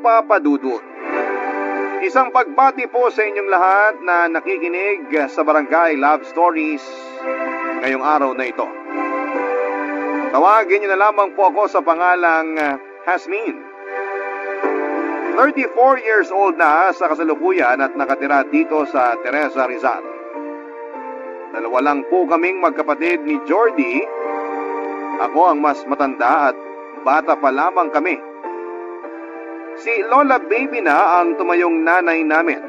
Papa Dudut. Isang pagbati po sa inyong lahat na nakikinig sa Barangay Love Stories ngayong araw na ito. Tawagin niyo na lamang po ako sa pangalang Hasmin. 34 years old na sa kasalukuyan at nakatira dito sa Teresa, Rizal. Dalawa lang po kaming magkapatid ni Jordy. Ako ang mas matanda at bata pa lamang kami. Si Lola Baby na ang tumayong nanay namin.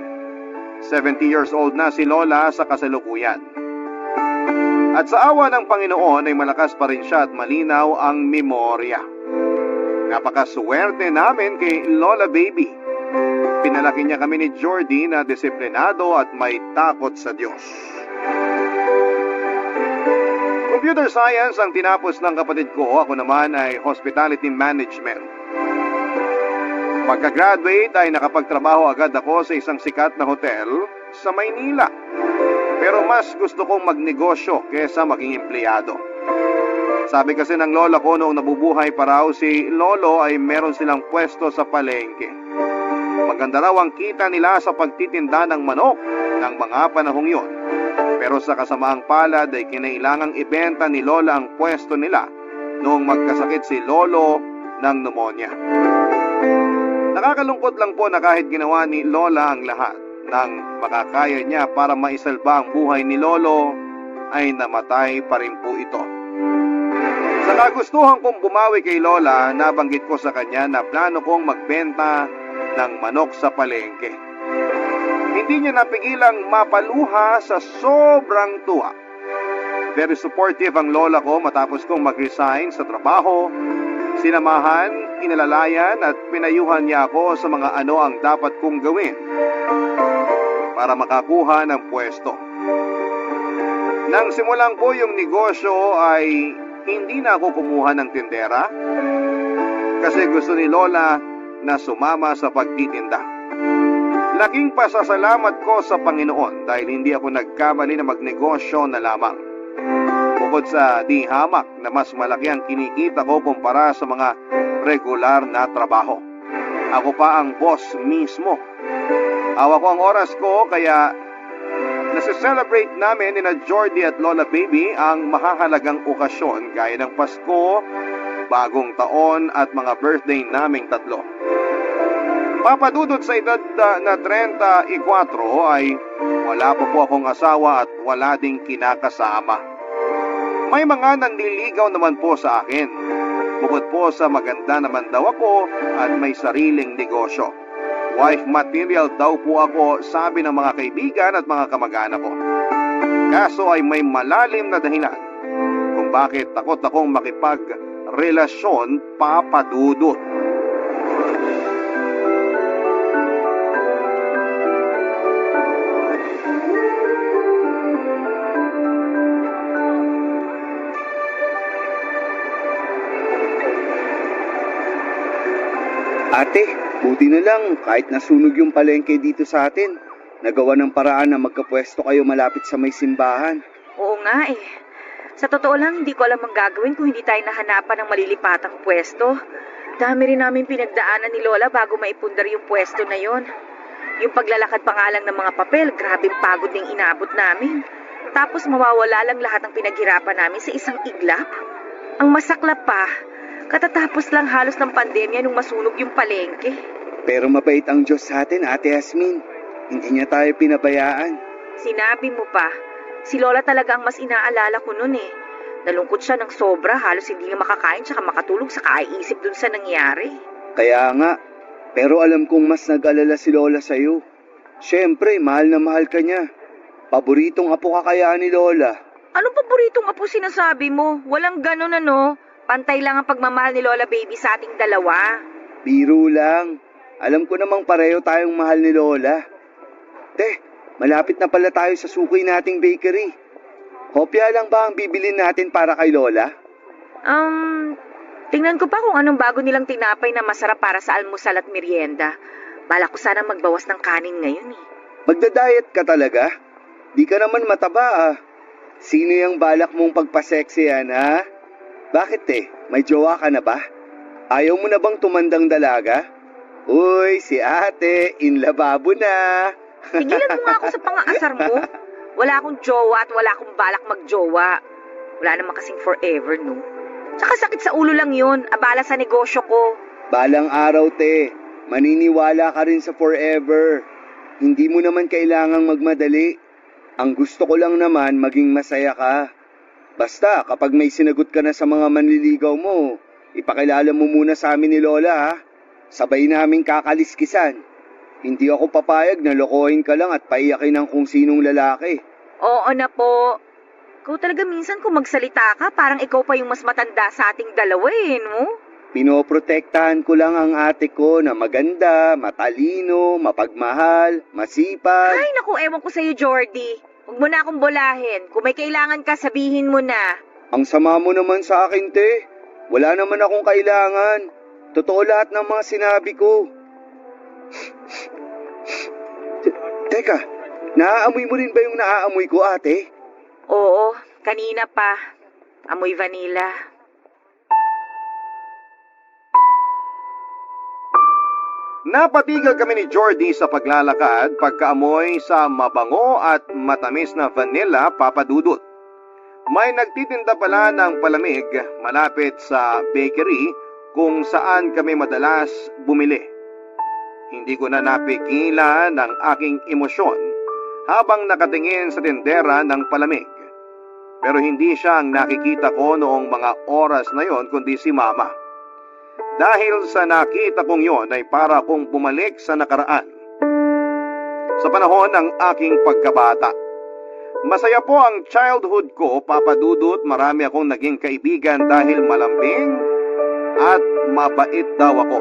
70 years old na si Lola sa kasalukuyan. At sa awa ng Panginoon ay malakas pa rin siya at malinaw ang memorya. Napakaswerte namin kay Lola Baby. Pinalaki niya kami ni Jordy na disiplinado at may takot sa Diyos. Computer Science ang tinapos ng kapatid ko. Ako naman ay Hospitality Management. Pagka-graduate ay nakapagtrabaho agad ako sa isang sikat na hotel sa Maynila. Pero mas gusto kong magnegosyo kesa maging empleyado. Sabi kasi ng lola ko noong nabubuhay pa raw si Lolo ay meron silang pwesto sa palengke. Maganda raw ang kita nila sa pagtitinda ng manok ng mga panahong yun. Pero sa kasamaang palad ay kinailangang ibenta ni Lola ang pwesto nila noong magkasakit si Lolo ng pneumonia. Nakakalungkot lang po na kahit ginawa ni Lola ang lahat ng makakaya niya para maisalba ang buhay ni Lolo, ay namatay pa rin po ito. Sa kagustuhan kong bumawi kay Lola, nabanggit ko sa kanya na plano kong magbenta ng manok sa palengke. Hindi niya napigilang mapaluha sa sobrang tuwa. Very supportive ang lola ko matapos kong mag-resign sa trabaho. Sinamahan, inalalayan at pinayuhan niya ako sa mga ano ang dapat kong gawin para makakuha ng pwesto. Nang simulan ko yung negosyo ay hindi na ako kumuha ng tindera kasi gusto ni Lola na sumama sa pagtitinda. Laking pasasalamat ko sa Panginoon dahil hindi ako nagkamali na magnegosyo na lamang. Bukod sa di hamak na mas malaki ang kinikita ko kumpara sa mga regular na trabaho. Ako pa ang boss mismo. Hawak ko ang oras ko kaya nasi-celebrate namin ni na Jordy at Lola Baby ang mahahalagang okasyon gaya ng Pasko, Bagong Taon at mga birthday naming tatlo. Papadudot sa edad na 34 ay wala pa po akong asawa at wala ding kinakasama. May mga nanliligaw naman po sa akin. Bukod po sa maganda naman daw ako at may sariling negosyo. Wife material daw po ako, sabi ng mga kaibigan at mga kamag-anak ko. Kaso ay may malalim na dahilan kung bakit takot akong makipagrelasyon, Papadudot. Ate, buti na lang kahit nasunog yung palengke dito sa atin. Nagawa ng paraan na magkapwesto kayo malapit sa may simbahan. Oo nga eh. Sa totoo lang, hindi ko alam ang gagawin kung hindi tayo nahanapan ng malilipatang pwesto. Dami rin namin pinagdaanan ni Lola bago maipundar yung pwesto na yon. Yung paglalakad pa nga lang ng mga papel, grabing pagod ding inabot namin. Tapos mawawala lang lahat ng pinaghirapan namin sa isang iglap. Ang masaklap pa, katatapos lang halos ng pandemya nung masunog yung palengke. Pero mabait ang Diyos sa atin, Ate Hasmin. Hindi niya tayo pinabayaan. Sinabi mo pa, si Lola talaga ang mas inaalala ko nun eh. Nalungkot siya ng sobra, halos hindi nga makakain tsaka makatulog sa kaiisip dun sa nangyari. Kaya nga, pero alam kong mas nag-alala si Lola sa'yo. Siyempre, mahal na mahal ka niya. Paboritong apo ka kaya ni Lola. Ano paboritong apo sinasabi mo? Walang ganun ano. Pantay lang ang pagmamahal ni Lola Baby sa ating dalawa. Biro lang. Alam ko namang pareho tayong mahal ni Lola. Te, malapit na pala tayo sa suki nating bakery. Hopya lang ba ang bibilin natin para kay Lola? Tingnan ko pa kung anong bago nilang tinapay na masarap para sa almusal at merienda. Balak ko sana magbawas ng kanin ngayon eh. Magda-diet ka talaga? Di ka naman mataba ah. Sino yung balak mong pagpa-sexy yan ha? Bakit May jowa ka na ba? Ayaw mo na bang tumandang dalaga? Uy, si ate, in lababo na. Tigilan mo nga ako sa pang-aasar mo. Wala akong jowa at wala akong balak magjowa. Wala naman kasing forever, no? Tsaka sakit sa ulo lang yun. Abala sa negosyo ko. Balang araw, te. Maniniwala ka rin sa forever. Hindi mo naman kailangang magmadali. Ang gusto ko lang naman maging masaya ka. Basta kapag may sinagot ka na sa mga manliligaw mo, ipakilala mo muna sa amin ni Lola, ha? Sabay naming kakaliskisan. Hindi ako papayag na lokohin ka lang at paiyakin ng kung sinong lalaki. Oo na po. Ikaw talaga minsan kung magsalita ka, parang ikaw pa yung mas matanda sa ating dalawa eh, no? Pinoprotektahan ko lang ang ate ko na maganda, matalino, mapagmahal, masipag. Ay, naku, ewan ko sa'yo, Jordy. Huwag mo na akong bolahin. Kung may kailangan ka, sabihin mo na. Ang sama mo naman sa akin, te. Wala naman akong kailangan. Totoo lahat ng mga sinabi ko. Teka, naaamoy mo rin ba yung naaamoy ko, ate? Oo, kanina pa. Amoy vanilla. Napatigil kami ni Jordy sa paglalakad pagkaamoy sa mabango at matamis na vanilla papadudot. May nagtitinda pala ng palamig malapit sa bakery kung saan kami madalas bumili. Hindi ko na napigilan ang aking emosyon habang nakatingin sa tindera ng palamig. Pero hindi siya ang nakikita ko noong mga oras na yon kundi si Mama. Dahil sa nakita kong yon ay para kong bumalik sa nakaraan. Sa panahon ng aking pagkabata. Masaya po ang childhood ko, papadudot. Marami akong naging kaibigan dahil malambing at mabait daw ako.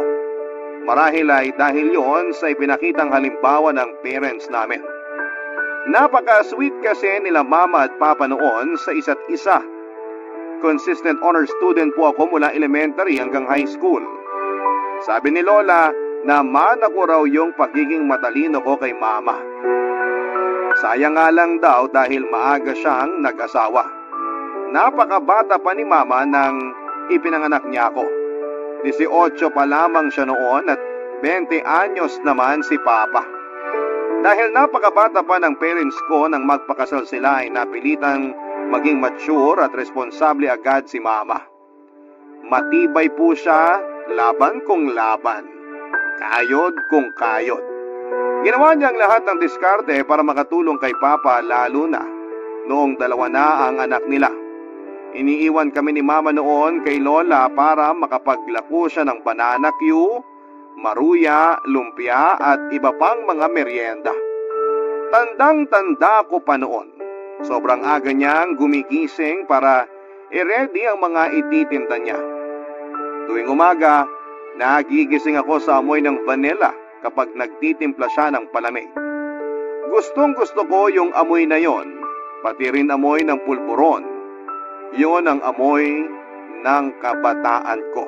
Marahil ay dahil yon sa ipinakitang halimbawa ng parents namin. Napaka-sweet kasi nila Mama at Papa noon sa isa't isa. Consistent honor student po ako mula elementary hanggang high school. Sabi ni Lola na mana ko raw yung pagiging matalino ko kay Mama. Sayang nga lang daw dahil maaga siyang nag-asawa. Napakabata pa ni Mama nang ipinanganak niya ako. 18 pa lamang siya noon at 20 anyos naman si Papa. Dahil napakabata pa ng parents ko nang magpakasal sila ay napilitang maging mature at responsable agad si Mama. Matibay po siya, laban kung laban. Kayod kung kayod. Ginawa niyang lahat ng diskarte para makatulong kay Papa lalo na noong 2 na ang anak nila. Iniiwan kami ni Mama noon kay Lola para makapaglako siya ng banana Q, maruya, lumpia at iba pang mga merienda. Tandang-tanda ko pa noon. Sobrang aga niyang gumigising para i-ready ang mga ititinda niya. Tuwing umaga, nagigising ako sa amoy ng vanilla kapag nagtitimpla siya ng palamig. Gustong gusto ko yung amoy na yon, pati rin amoy ng pulburon. Yon ang amoy ng kabataan ko.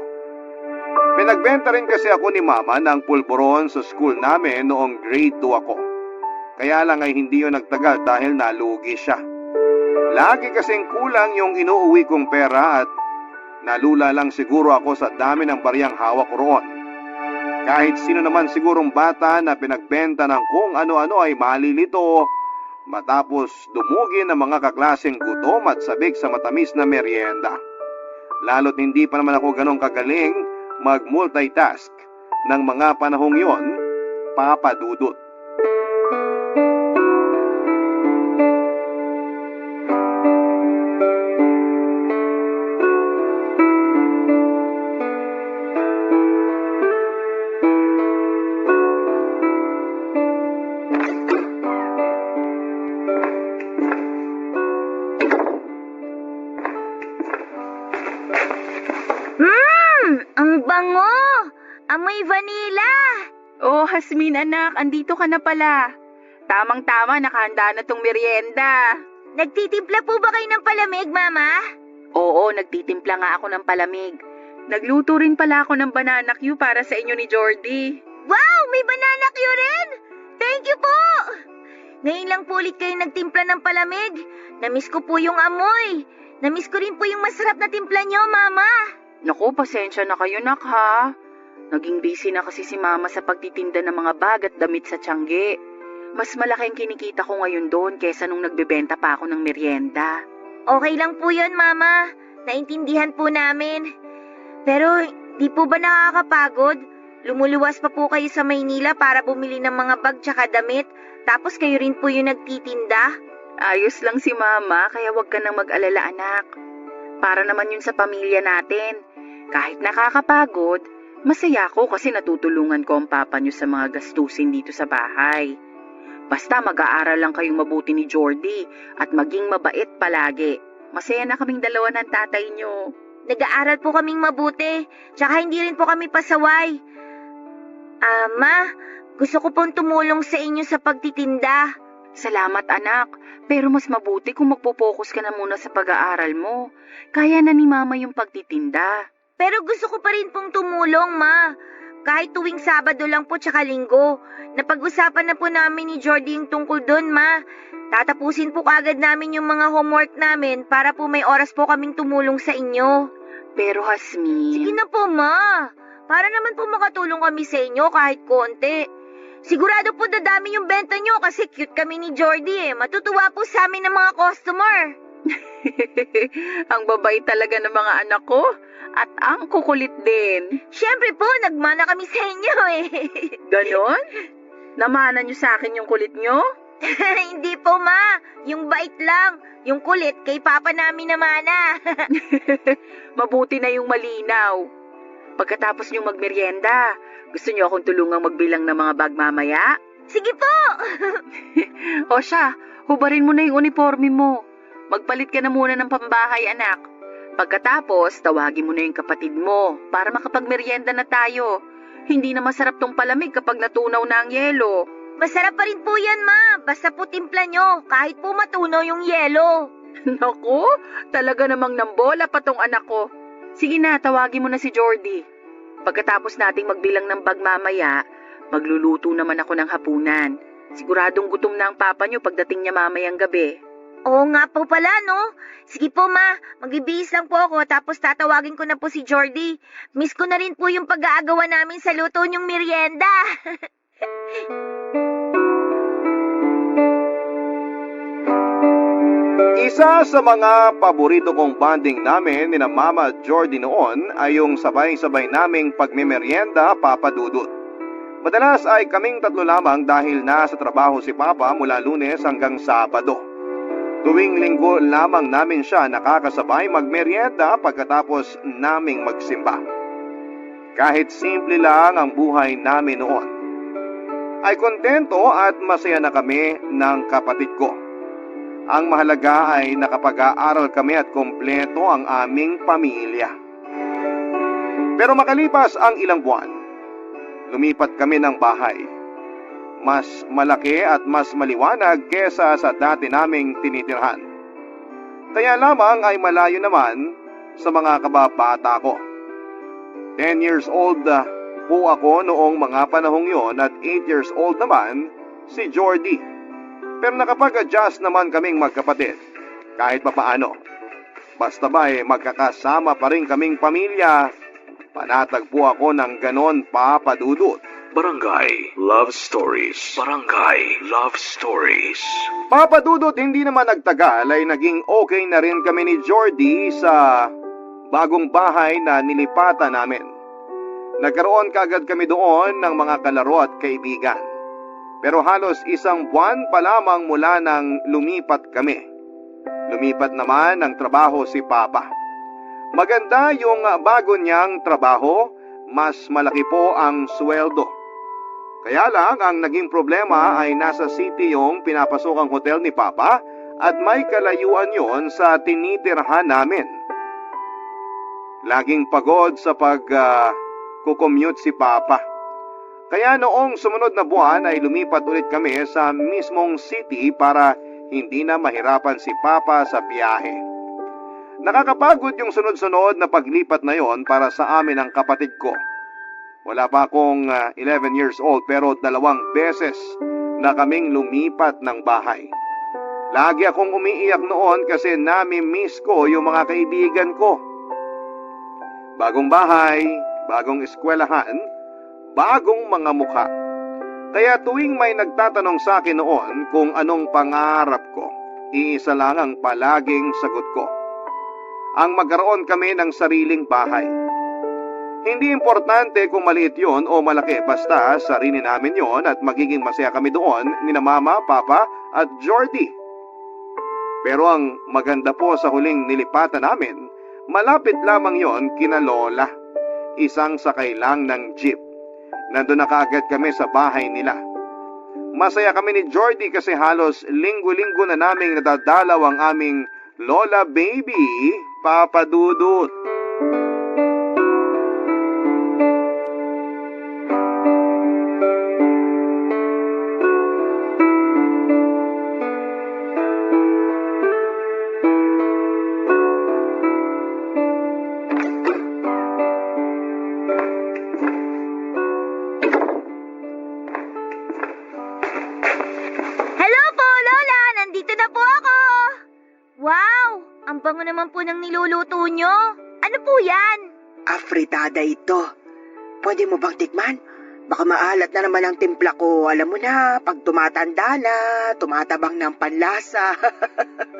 Pinagbenta rin kasi ako ni Mama ng pulburon sa school namin noong grade 2 ako. Kaya lang ay hindi yun nagtagal dahil nalugi siya. Lagi kasing kulang yung inuuwi kong pera at nalula lang siguro ako sa dami ng bariyang hawak ko roon. Kahit sino naman sigurong bata na pinagbenta ng kung ano-ano ay malilito matapos dumugi ng mga kaklaseng gutom at sabik sa matamis na merienda. Lalo't hindi pa naman ako ganong kagaling mag-multitask ng mga panahong yon, papadudot. Ang bango! Amoy vanilla! Oh, Hasmin anak, andito ka na pala. Tamang-tama, nakahanda na tong merienda. Nagtitimpla po ba kayo ng palamig, Mama? Oo, nagtitimpla nga ako ng palamig. Nagluto rin pala ako ng banana Q para sa inyo ni Jordy. Wow! May banana Q rin! Thank you po! Ngayon lang po ulit kayo nagtimpla ng palamig. Namiss ko po yung amoy. Namiss ko rin po yung masarap na timpla nyo, Mama. Naku, pasensya na kayo nak ha. Naging busy na kasi si Mama sa pagtitinda ng mga bag at damit sa Tiangge. Mas malaki ang kinikita ko ngayon doon kesa nung nagbebenta pa ako ng merienda. Okay lang po yun, Mama. Naintindihan po namin. Pero, di po ba nakakapagod? Lumuluwas pa po kayo sa Maynila para bumili ng mga bag tsaka damit, tapos kayo rin po yung nagtitinda? Ayos lang si Mama, kaya wag ka nang mag-alala, anak. Para naman yun sa pamilya natin. Kahit nakakapagod, masaya ako kasi natutulungan ko ang papa niyo sa mga gastusin dito sa bahay. Basta mag-aaral lang kayong mabuti ni Jordy at maging mabait palagi. Masaya na kaming dalawa ng tatay niyo. Nag-aaral po kaming mabuti, tsaka hindi rin po kami pasaway. Ma, gusto ko pong tumulong sa inyo sa pagtitinda. Salamat anak, pero mas mabuti kung magpo-focus ka na muna sa pag-aaral mo. Kaya na ni Mama yung pagtitinda. Pero gusto ko pa rin pong tumulong, Ma. Kahit tuwing Sabado lang po tsaka Linggo. Napag-usapan na po namin ni Jordy yung tungkol doon, Ma. Tatapusin po kaagad namin yung mga homework namin para po may oras po kaming tumulong sa inyo. Pero Hasmin... Sige na po, Ma. Para naman po makatulong kami sa inyo kahit konti. Sigurado po dadami yung benta nyo kasi cute kami ni Jordy eh. Matutuwa po sa amin ng mga customer. Ang babait talaga ng mga anak ko at ang kukulit din. Siyempre po, nagmana kami sa inyo eh. Ganon? Namana niyo sa akin yung kulit niyo? Hindi po, Ma. Yung bait lang. Yung kulit kay Papa namin namana. Mabuti na yung malinaw. Pagkatapos niyong magmerienda, gusto niyo akong tulungang magbilang ng mga bag mamaya? Sige po. O siya, hubarin mo na yung uniforme mo. Magpalit ka na muna ng pambahay, anak. Pagkatapos, tawagin mo na yung kapatid mo para makapagmerienda na tayo. Hindi na masarap tong palamig kapag natunaw na ang yelo. Masarap pa rin po yan, Ma. Basta po timpla nyo, kahit po matunaw yung yelo. Naku, talaga namang nambola pa tong anak ko. Sige na, tawagin mo na si Jordy. Pagkatapos nating magbilang ng bag mamaya, magluluto naman ako ng hapunan. Siguradong gutom na ang papa niyo pagdating niya mamayang gabi. Oo nga po pala, no? Sige po, Ma. Magbibihis lang po ako tapos tatawagin ko na po si Jordy. Miss ko na rin po yung pag-aagawan namin sa luto niyong merienda. Isa sa mga paborito kong bonding namin ni na Mama Jordy noon ay yung sabay-sabay naming pagmemeryenda, Papa Dudut. Madalas ay kaming tatlo lamang dahil nasa trabaho si Papa mula Lunes hanggang Sabado. Tuwing Linggo lamang namin siya nakakasabay magmeryenda pagkatapos naming magsimba. Kahit simple lang ang buhay namin noon, ay kontento at masaya na kami ng kapatid ko. Ang mahalaga ay nakapag-aaral kami at kompleto ang aming pamilya. Pero makalipas ang ilang buwan, lumipat kami ng bahay. Mas malaki at mas maliwanag kesa sa dati naming tinitirhan. Kaya lamang ay malayo naman sa mga kababata ko. 10 years old po ako noong mga panahong yon at 8 years old naman si Jordy. Pero nakapag-adjust naman kaming magkapatid, kahit papaano. Basta ba magkakasama pa rin kaming pamilya, panatag po ako ng ganon, Papa Dudut. Barangay Love Stories. Barangay Love Stories. Papa Dudut, hindi naman nagtagal ay naging okay na rin kami ni Jordy sa bagong bahay na nilipatan namin. Nagkaroon kaagad kami doon ng mga kalaro at kaibigan. Pero halos isang buwan pa lamang mula nang lumipat kami. Lumipat naman ng trabaho si Papa. Maganda yung bago niyang trabaho, mas malaki po ang sweldo. Kaya lang ang naging problema ay nasa city yung pinapasokang hotel ni Papa at may kalayuan yon sa tinitirhan namin. Laging pagod sa pag-commute si Papa. Kaya noong sumunod na buwan ay lumipat ulit kami sa mismong city para hindi na mahirapan si Papa sa biyahe. Nakakapagod yung sunod-sunod na paglipat na yon para sa amin ang kapatid ko. Wala pa akong 11 years old pero 2 beses na kaming lumipat ng bahay. Lagi akong umiiyak noon kasi nami-miss ko yung mga kaibigan ko. Bagong bahay, bagong eskwelahan, bagong mga mukha. Kaya tuwing may nagtatanong sa akin noon kung anong pangarap ko, iisa lang ang palaging sagot ko. Ang magkaroon kami ng sariling bahay. Hindi importante kung maliit yon o malaki, basta sarili namin yon at magiging masaya kami doon ni na Mama, Papa at Jordy. Pero ang maganda po sa huling nilipatan namin, malapit lamang yon kina Lola. Isang sakay lang ng jeep. Nandun na kaagad kami sa bahay nila. Masaya kami ni Jordy kasi halos linggo-linggo na naming nadadalaw ang aming Lola baby, Papa Dudut. Hello po, Lola! Nandito na po ako! Wow! Ang bango naman po ng niluluto nyo. Ano po yan? Afritada ito. Pwede mo bang tikman? Baka maalat na naman ang timpla ko. Alam mo na, pag tumatanda na, tumatabang ng panlasa.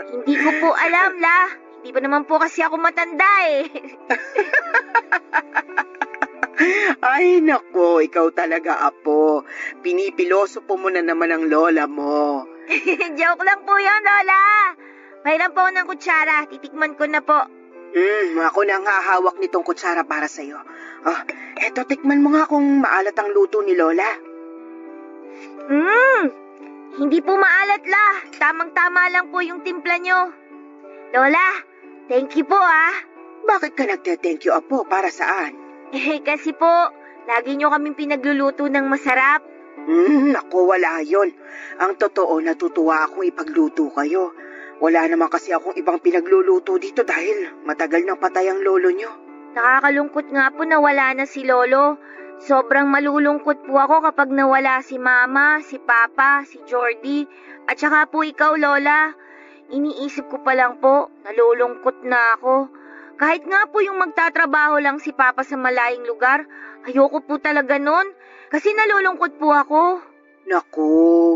Hindi ko po alam, La. Hindi pa naman po kasi ako matanda eh. Ay nako, ikaw talaga, apo. Pinipiloso po mo na naman ang lola mo. Joke lang po yun, Lola. Mayroon po ng kutsara. Titikman ko na po. Ako na nga hawak nitong kutsara para sa'yo. Eto, tikman mo nga kung maalat ang luto ni Lola. Hindi po maalat, La. Tamang-tama lang po yung timpla nyo. Lola, thank you po ah. Bakit ka nagte-thank you, apo? Para saan? Kasi po, lagi nyo kaming pinagluluto ng masarap. Naku, wala yon. Ang totoo, natutuwa akong ipagluto kayo. Wala naman kasi akong ibang pinagluluto dito dahil matagal nang patay ang lolo nyo. Nakakalungkot nga po na wala na si Lolo. Sobrang malulungkot po ako kapag nawala si Mama, si Papa, si Jordy, at saka po ikaw, Lola. Iniisip ko pa lang po, nalulungkot na ako. Kahit nga po yung magtatrabaho lang si Papa sa malayong lugar, ayoko po talaga nun, kasi nalulungkot po ako. Naku,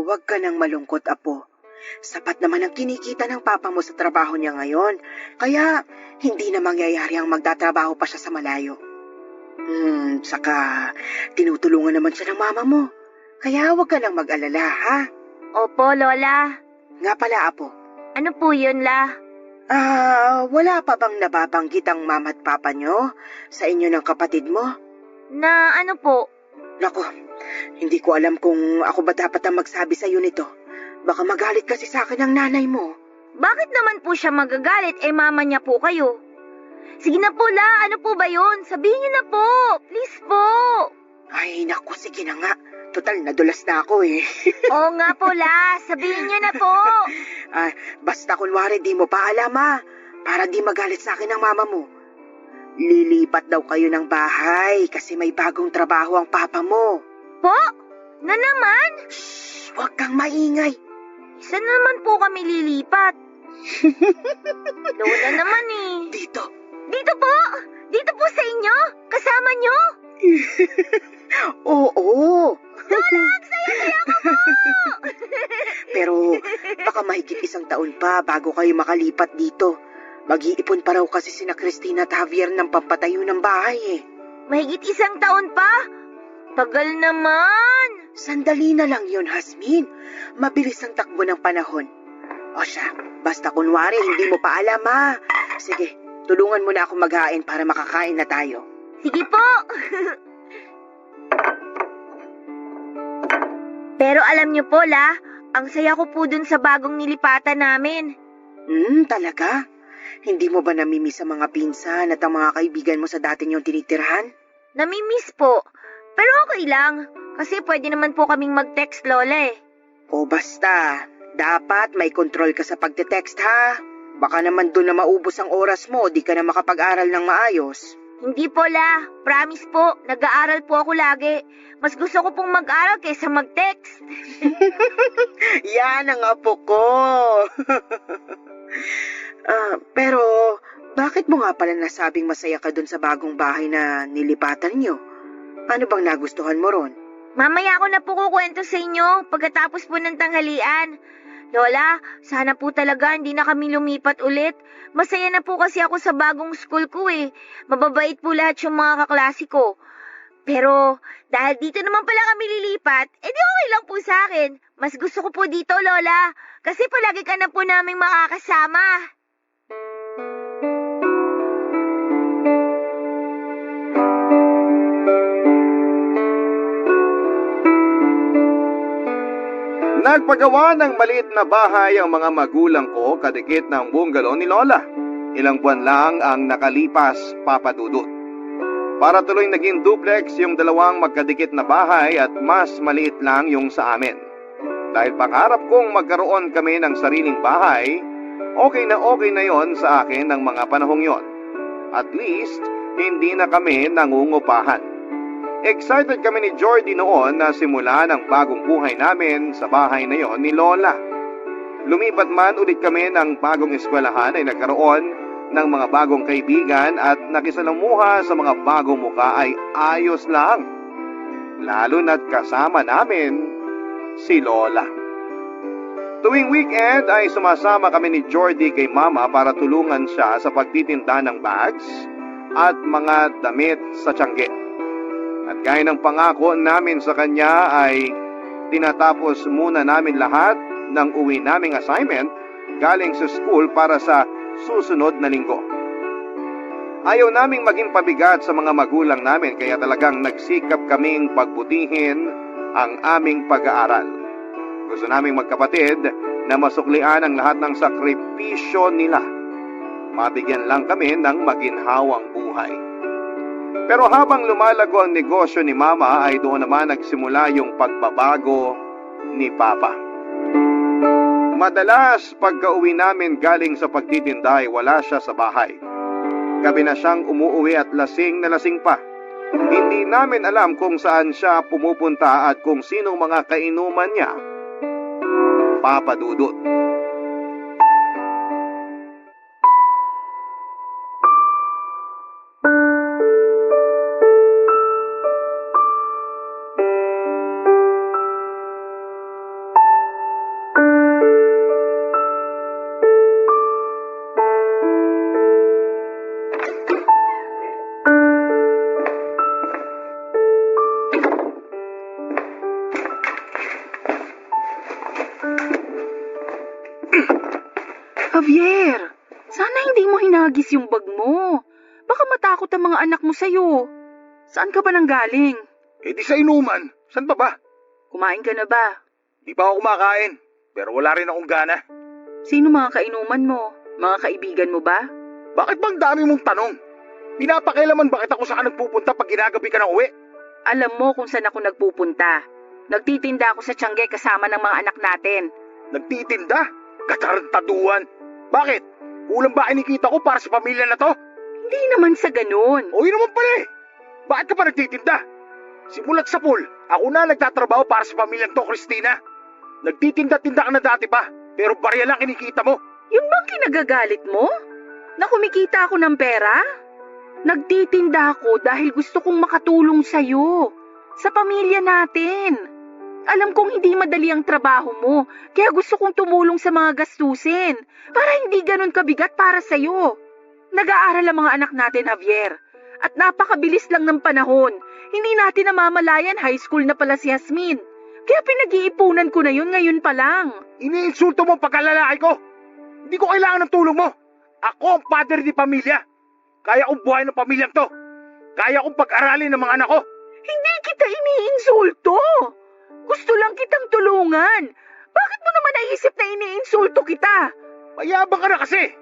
wag ka nang malungkot, apo. Sapat naman ang kinikita ng papa mo sa trabaho niya ngayon, kaya hindi na mangyayari ang magtatrabaho pa siya sa malayo. Saka tinutulungan naman siya ng mama mo, kaya wag ka nang mag-alala, ha? Opo, Lola. Nga pala, apo. Ano po yun, La? Wala pa bang nababanggit ang mama at papa nyo sa inyo ng kapatid mo? Na ano po? Naku, hindi ko alam kung ako ba dapat ang magsabi sa iyo nito. Baka magalit kasi sa akin ang nanay mo. Bakit naman po siya magagalit, mama niya po kayo? Sige na po, La, ano po ba yun? Sabihin niyo na po, please po. Ay, naku, sige na nga. Total, nadulas na ako eh. Oo nga po, La, sabihin niyo na po. Basta kunwari di mo pa alam, para di magalit sa akin ang mama mo. Lilipat daw kayo ng bahay kasi may bagong trabaho ang papa mo. Po? Na naman? Shh, huwag kang maingay. Saan naman po kami lilipat? Lola naman eh. Dito. Dito po? Dito po sa inyo? Kasama nyo? Oo. Lola, saya-saya ko po! Pero baka mahigit 1 taon pa bago kayo makalipat dito. Mag-iipon pa raw kasi sina Christina at Javier ng pampatayo ng bahay eh. Mahigit 1 taon pa? Tagal naman. Sandali na lang yun, Hasmin. Mabilis ang takbo ng panahon. O siya, basta kunwari hindi mo pa alam Sige, tulungan mo na ako maghain para makakain na tayo. Sige po. Pero alam niyo po, La, ang saya ko po dun sa bagong nilipatan namin. Talaga? Hindi mo ba namimiss ang mga pinsan at ang mga kaibigan mo sa dati niyong tinitirhan? Namimiss po. Pero okay lang, kasi pwede naman po kaming mag-text, Lola eh. O basta, dapat may control ka sa pagte-text ha. Baka naman doon na maubos ang oras mo, di ka na makapag-aral ng maayos. Hindi po, La. Promise po, nag-aaral po ako lagi. Mas gusto ko pong mag-aral kaysa mag-text. Yan ang apo ko. Pero bakit mo nga pala nasabing masaya ka doon sa bagong bahay na nilipatan niyo? Ano bang nagustuhan mo ron? Mamaya ako na po kukwento sa inyo pagkatapos po ng tanghalian. Lola, sana po talaga hindi na kami lumipat ulit. Masaya na po kasi ako sa bagong school ko eh. Mababait po lahat yung mga kaklase ko. Pero dahil dito naman pala kami lilipat, edi okay lang po sa akin. Mas gusto ko po dito, Lola. Kasi palagi ka na po naming makakasama. Nagpagawa ng maliit na bahay ang mga magulang ko kadikit ng bungalow ni Lola. Ilang buwan lang ang nakalipas, Papa Dudut. Para tuloy naging duplex yung dalawang magkadikit na bahay at mas maliit lang yung sa amin. Dahil pangarap kong magkaroon kami ng sariling bahay, okay na yon sa akin ng mga panahong yon. At least, hindi na kami nangungupahan. Excited kami ni Jordy noon na simulan ang bagong buhay namin sa bahay na yon ni Lola. Lumipat man ulit kami ng bagong eskwelahan ay nagkaroon ng mga bagong kaibigan at nakisalamuha sa mga bagong muka ay ayos lang. Lalo na't kasama namin si Lola. Tuwing weekend ay sumasama kami ni Jordy kay Mama para tulungan siya sa pagtitinda ng bags at mga damit sa tiangge. At gaya ng pangako namin sa kanya ay tinatapos muna namin lahat ng uwi naming assignment galing sa school para sa susunod na linggo. Ayaw naming maging pabigat sa mga magulang namin kaya talagang nagsikap kaming pagbutihin ang aming pag-aaral. Gusto naming magkapatid na masuklian ang lahat ng sakripisyo nila. Mabigyan lang kami ng maginhawang buhay. Pero habang lumalago ang negosyo ni Mama ay doon naman nagsimula yung pagbabago ni Papa. Madalas pagka-uwi namin galing sa pagtitinda ay wala siya sa bahay. Gabi na siyang umuuwi at lasing na lasing pa. Hindi namin alam kung saan siya pumupunta at kung sinong mga kainuman niya. Papa Dudut. Javier, sana hindi mo hinagis yung bag mo. Baka matakot ang mga anak mo sa'yo. Saan ka ba nanggaling? Eh di sa inuman. Saan pa ba? Kumain ka na ba? Di pa ako kumakain. Pero wala rin akong gana. Sino mga kainuman mo? Mga kaibigan mo ba? Bakit bang dami mong tanong? Pinapakailaman bakit ako saan nagpupunta pag ginagabi ka ng uwi? Alam mo kung saan ako nagpupunta. Nagtitinda ako sa tiangge kasama ng mga anak natin. Nagtitinda? Katarantaduhan. Bakit? Kulang ba kinikita ko para sa pamilya na to? Hindi naman sa ganun. O yun naman pala eh. Bakit ka pa nagtitinda? Simulat sa pool, ako na nagtatrabaho para sa pamilyang to, Christina. Nagtitinda-tinda ka na dati pa, pero barya lang kinikita mo. Yun bang kinagagalit mo? Na kumikita ako ng pera? Nagtitinda ako dahil gusto kong makatulong sa'yo. Sa pamilya natin. Alam kong hindi madali ang trabaho mo, kaya gusto kong tumulong sa mga gastusin para hindi ganun kabigat para sa'yo. Nag-aaral ang mga anak natin, Javier, at napakabilis lang ng panahon. Hindi natin namamalayan high school na pala si Jasmine. Kaya pinag-iipunan ko na yun ngayon pa lang. Iniinsulto mo ang pagkalalaki ko. Hindi ko kailangan ng tulong mo. Ako ang father di pamilya. Kaya kong buhay ng pamilyang to. Kaya kong pag-aralin ng mga anak ko. Hindi kita iniinsulto. Gusto lang kitang tulungan. Bakit mo naman naisip na iniinsulto kita? Mayabang ka na kasi.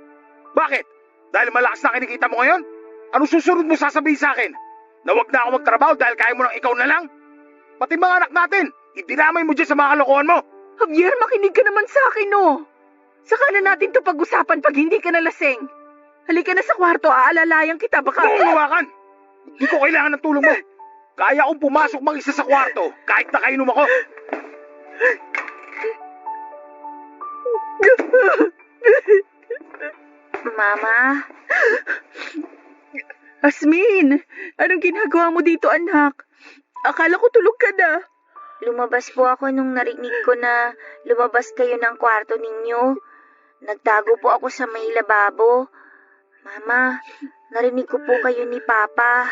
Bakit? Dahil malakas na kinikita mo ngayon? Anong susunod mo sasabihin sa akin? Na wag na ako magtrabaho dahil kaya mo nang ikaw na lang? Pati mga anak natin, idinamay mo dyan sa mga kalokohan mo. Javier, makinig ka naman sa akin, no? Saka na natin to pag-usapan pag hindi ka nalasing. Halika na sa kwarto, aalalayan kita baka... Huwag! Hindi ko kailangan ng tulong mo. Kaya akong pumasok mag-isa sa kwarto kahit nakainom ako. Mama? Jasmine, anong ginagawa mo dito, anak? Akala ko tulog ka na. Lumabas po ako nung narinig ko na lumabas kayo ng kwarto ninyo. Nagtago po ako sa may lababo. Mama, narinig ko po kayo ni Papa.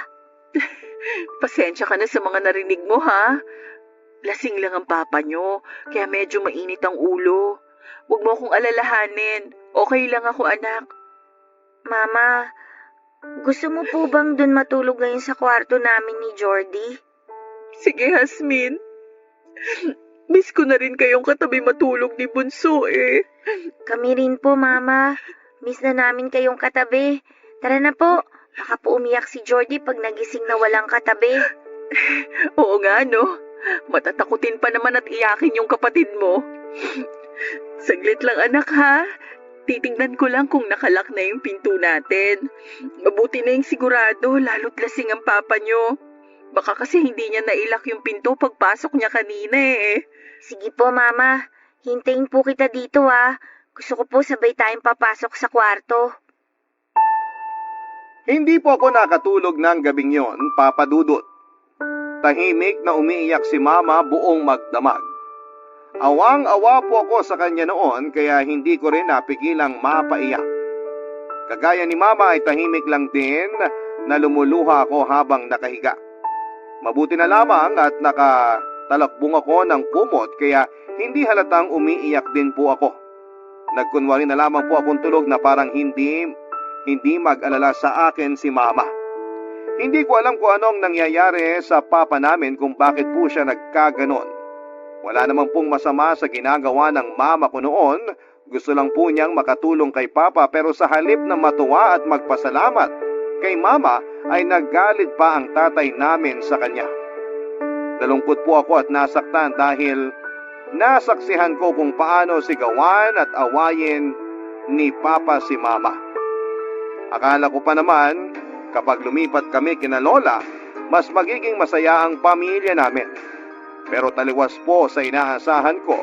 Pasensya ka na sa mga narinig mo, ha? Lasing lang ang papa nyo, kaya medyo mainit ang ulo. Huwag mo akong alalahanin. Okay lang ako, anak. Mama, gusto mo po bang dun matulog ngayon sa kwarto namin ni Jordy? Sige, Hasmin. Miss ko na rin kayong katabi matulog ni Bunso eh. Kami rin po, Mama. Miss na namin kayong katabi. Tara na po. Baka po umiyak si Jordy pag nagising na walang katabi. Oo nga, no? Matatakutin pa naman at iyakin yung kapatid mo. Saglit lang, anak, ha? Titingnan ko lang kung nakalak na yung pinto natin. Mabuti na yung sigurado, lalo't lasing ang papa nyo. Baka kasi hindi niya nailak yung pinto pagpasok niya kanina eh. Sige po, Mama. Hintayin po kita dito, ha. Gusto ko po sabay tayong papasok sa kwarto. Hindi po ako nakatulog ng gabing yon, Papa Dudut. Tahimik na umiiyak si Mama buong magdamag. Awang-awa po ako sa kanya noon kaya hindi ko rin napigilang mapaiyak. Kagaya ni Mama ay tahimik lang din na lumuluha ako habang nakahiga. Mabuti na lamang at nakatalakbong ako ng kumot kaya hindi halatang umiiyak din po ako. Nagkunwari na lamang po akong tulog na parang hindi mag-alala sa akin si Mama. Hindi ko alam kung anong nangyayari sa papa namin kung bakit po siya nagkaganon. Wala naman pong masama sa ginagawa ng mama ko noon. Gusto lang po niyang makatulong kay Papa pero sa halip na matuwa at magpasalamat kay Mama ay naggalit pa ang tatay namin sa kanya. Nalungkot po ako at nasaktan dahil nasaksihan ko kung paano sigawan at awayin ni Papa si Mama. Akala ko pa naman kapag lumipat kami kina Lola, mas magiging masaya ang pamilya namin. Pero taliwas po sa inaasahan ko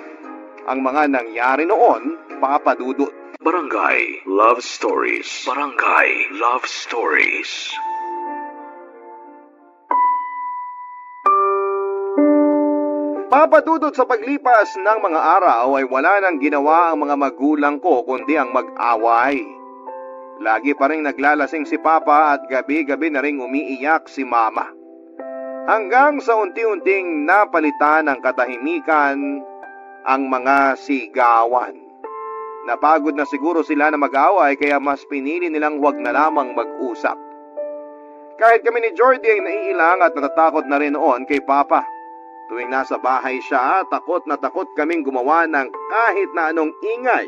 ang mga nangyari noon, Papa Dudut. Barangay Love Stories. Barangay Love Stories. Papa Dudut, sa paglipas ng mga araw ay wala nang ginawa ang mga magulang ko kundi ang mag-away. Lagi pa rin naglalasing si Papa at gabi-gabi na ring umiiyak si Mama. Hanggang sa unti-unting napalitan ng katahimikan ang mga sigawan. Napagod na siguro sila na mag-away kaya mas pinili nilang huwag na lamang mag-usap. Kahit kami ni Jordy ay naiilang at natatakot na rin noon kay Papa. Tuwing nasa bahay siya, takot na takot kaming gumawa ng kahit na anong ingay.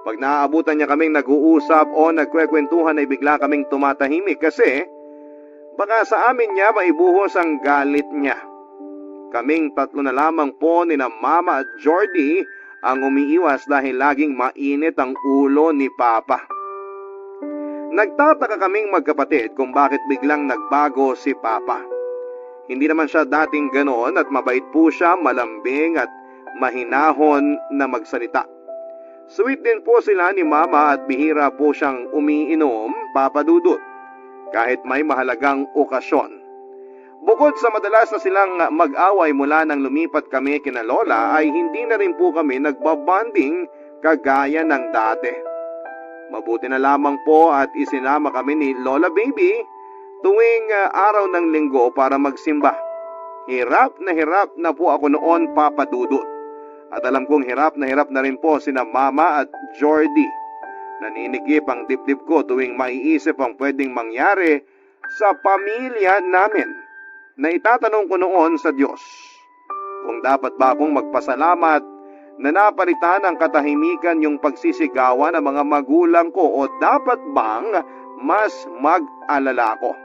Pag naaabutan niya kaming nag-uusap o nagkwekwentuhan ay bigla kaming tumatahimik kasi baka sa amin niya maibuhos ang galit niya. Kaming tatlo na lamang po ni na Mama at Jordy ang umiiwas dahil laging mainit ang ulo ni Papa. Nagtataka kaming magkapatid kung bakit biglang nagbago si Papa. Hindi naman siya dating ganoon at mabait po siya, malambing at mahinahon na magsalita. Sweet din po sila ni Mama at bihira po siyang umiinom, Papa Dudut, kahit may mahalagang okasyon. Bukod sa madalas na silang mag-away mula nang lumipat kami kina Lola ay hindi na rin po kami nagbabanding kagaya ng dati. Mabuti na lamang po at isinama kami ni Lola Baby tuwing araw ng linggo para magsimba. Hirap na po ako noon, Papa Dudut. At alam kong hirap na rin po sina Mama at Jordy. Naninigip ang dibdib ko tuwing maiisip ang pwedeng mangyari sa pamilya namin. Na itatanong ko noon sa Diyos kung dapat ba akong magpasalamat na napalitan ng katahimikan yung pagsisigawan ng mga magulang ko o dapat bang mas mag-alala ko.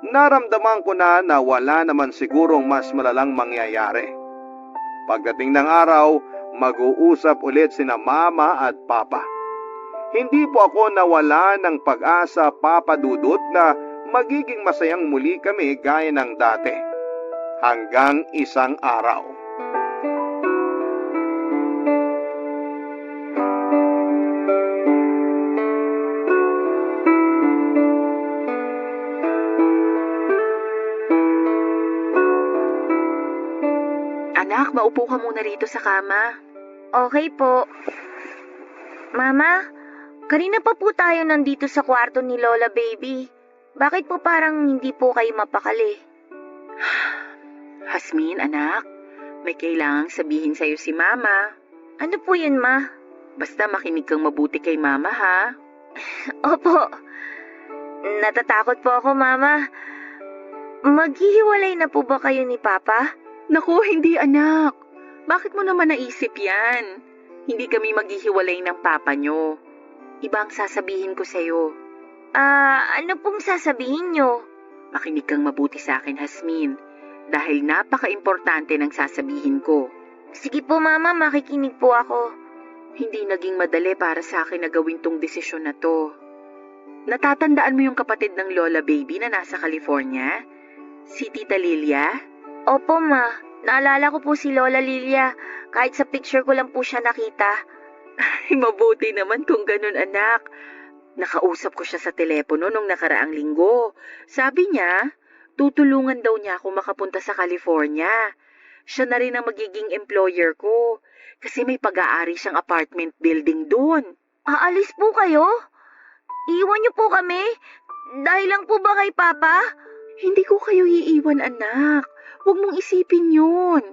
Naramdaman ko na wala naman sigurong mas malalang mangyayari. Pagdating ng araw, mag-uusap ulit sina Mama at Papa. Hindi po ako nawala ng pag-asa, Papa Dudut, na magiging masayang muli kami gaya ng dati. Hanggang isang araw. Anak, maupo ka muna rito sa kama. Okay po. Mama, kanina pa po tayo nandito sa kwarto ni Lola Baby. Bakit po parang hindi po kayo mapakali? Hasmin, anak, may kailangang sabihin sa'yo si Mama. Ano po yun, Ma? Basta makinig kang mabuti kay Mama, ha? Opo. Natatakot po ako, Mama. Maghihiwalay na po ba kayo ni Papa? Naku, hindi anak. Bakit mo naman naisip yan? Hindi kami maghihiwalay ng papa nyo. Iba ang sasabihin ko sa'yo. Ano pong sasabihin nyo? Makinig kang mabuti sa akin, Hasmin. Dahil napaka-importante ng sasabihin ko. Sige po, Mama, makikinig po ako. Hindi naging madali para sa akin na gawin tong desisyon na to. Natatandaan mo yung kapatid ng Lola Baby na nasa California? Si Tita Lilia? Opo, Ma. Naalala ko po si Lola Lilia. Kahit sa picture ko lang po siya nakita. Ay, mabuti naman kung ganun, anak. Nakausap ko siya sa telepono nung nakaraang linggo. Sabi niya, tutulungan daw niya ako makapunta sa California. Siya na rin ang magiging employer ko. Kasi may pag-aari siyang apartment building doon. Aalis po kayo? Iwan niyo po kami? Dahil lang po ba kay Papa? Hindi ko kayo iiwan, anak. Huwag mong isipin yun.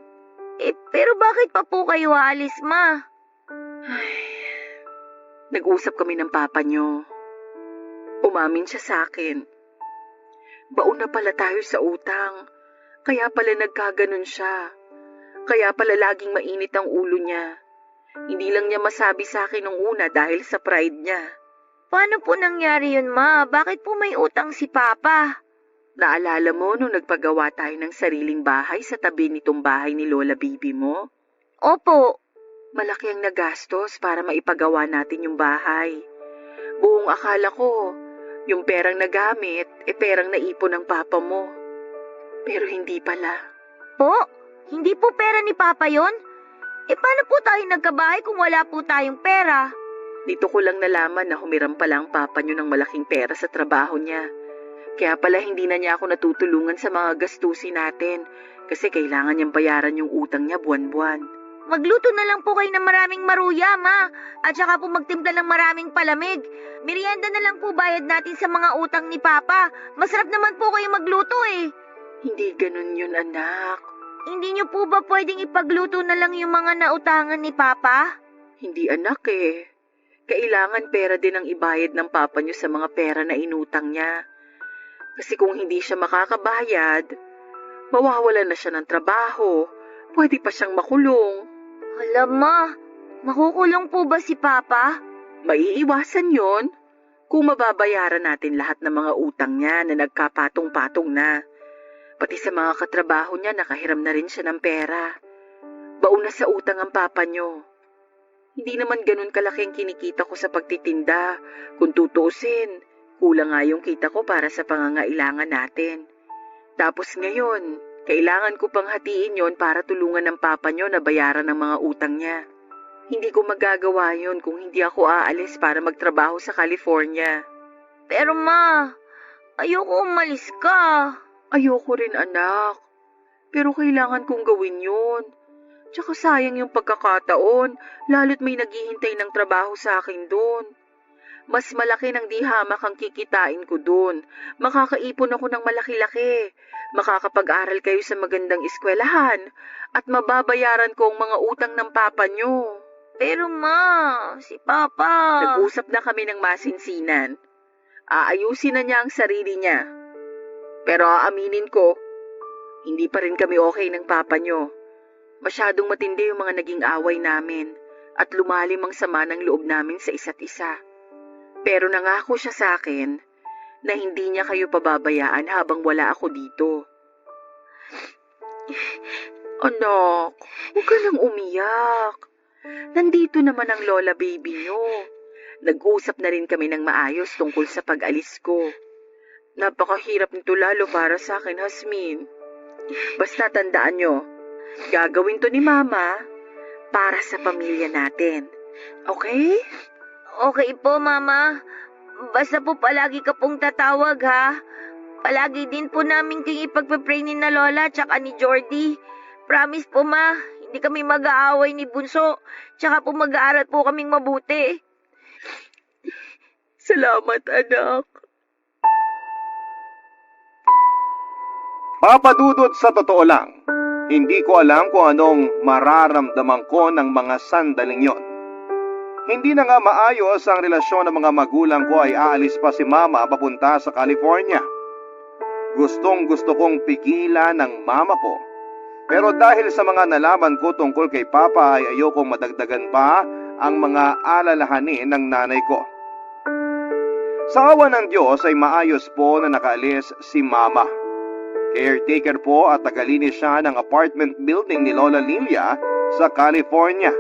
Pero bakit pa po kayo aalis, Ma? Nag-usap kami ng papa niyo. Umamin siya sa akin. Baon na pala tayo sa utang. Kaya pala nagkaganon siya. Kaya pala laging mainit ang ulo niya. Hindi lang niya masabi sa akin nung una dahil sa pride niya. Paano po nangyari yun, Ma? Bakit po may utang si Papa? Naalala mo nung nagpagawa tayo ng sariling bahay sa tabi nitong bahay ni Lola Baby mo? Opo. Malaki ang nagastos para maipagawa natin yung bahay. Buong akala ko, yung perang nagamit, perang naipon ng papa mo. Pero hindi pala. Po? Hindi po pera ni Papa yon? Paano po tayo nagkabahay kung wala po tayong pera? Dito ko lang nalaman na humiram pala ang papa niyo ng malaking pera sa trabaho niya. Kaya pala hindi na niya ako natutulungan sa mga gastusin natin kasi kailangan niyang bayaran yung utang niya buwan-buwan. Magluto na lang po kayo ng maraming maruya, Ma. At saka po magtimpla ng maraming palamig. Merienda na lang po bayad natin sa mga utang ni Papa. Masarap naman po kayo magluto eh. Hindi ganun yun, anak. Hindi niyo po ba pwedeng ipagluto na lang yung mga nautangan ni Papa? Hindi, anak eh. Kailangan pera din ang ibayad ng papa niyo sa mga pera na inutang niya. Kasi kung hindi siya makakabayad, mawawalan na siya ng trabaho. Pwede pa siyang makulong. Alam, Ma, makukulong po ba si Papa? Maiiwasan yon kung mababayaran natin lahat ng mga utang niya na nagkapatong-patong na. Pati sa mga katrabaho niya, nakahiram na rin siya ng pera. Baon na sa utang ang papa niyo. Hindi naman ganun kalaki ang kinikita ko sa pagtitinda. Kung tutuusin, kulang nga yung kita ko para sa pangangailangan natin. Tapos ngayon, kailangan ko pang hatiin yon para tulungan ng papa niyo na bayaran ang mga utang niya. Hindi ko magagawa yon kung hindi ako aalis para magtrabaho sa California. Pero Ma, ayoko umalis ka. Ayoko rin, anak. Pero kailangan kong gawin yun. Tsaka sayang yung pagkakataon, lalo't may naghihintay ng trabaho sa akin doon. Mas malaki ng di hamak ang kikitain ko doon. Makakaipon ako ng malaki-laki. Makakapag-aral kayo sa magandang eskwelahan. At mababayaran ko ang mga utang ng papa nyo. Pero Ma, si Papa... Nag-usap na kami ng masinsinan. Aayusin na niya ang sarili niya. Pero aaminin ko, hindi pa rin kami okay ng papa nyo. Masyadong matindi yung mga naging away namin at lumalim ang sama ng loob namin sa isa't isa. Pero nangako siya sa akin na hindi niya kayo pababayaan habang wala ako dito. Anak, huwag ka nang umiyak. Nandito naman ang Lola Baby nyo. Nag-usap na rin kami ng maayos tungkol sa pag-alis ko. Napakahirap nito lalo para sa akin, Hasmin. Basta tandaan nyo, gagawin to ni Mama para sa pamilya natin. Okay? Okay po, Mama. Basta po palagi ka pong tatawag, ha? Palagi din po namin kayo ipagpapray ni na Lola tsaka ni Jordy. Promise po, Ma. Hindi kami mag-aaway ni Bunso. Tsaka po mag-aaral po kaming mabuti. Salamat, anak. Papadudot, sa totoo lang, hindi ko alam kung anong mararamdaman ko ng mga sandaling yon. Hindi na nga maayos ang relasyon ng mga magulang ko ay aalis pa si Mama papunta sa California. Gustong gusto kong pigilan ng mama ko. Pero dahil sa mga nalaman ko tungkol kay Papa ay ayokong madagdagan pa ang mga alalahanin ng nanay ko. Sa awa ng Diyos ay maayos po na nakaalis si Mama. Caretaker po at tagalinis siya ng apartment building ni Lola Lilia sa California.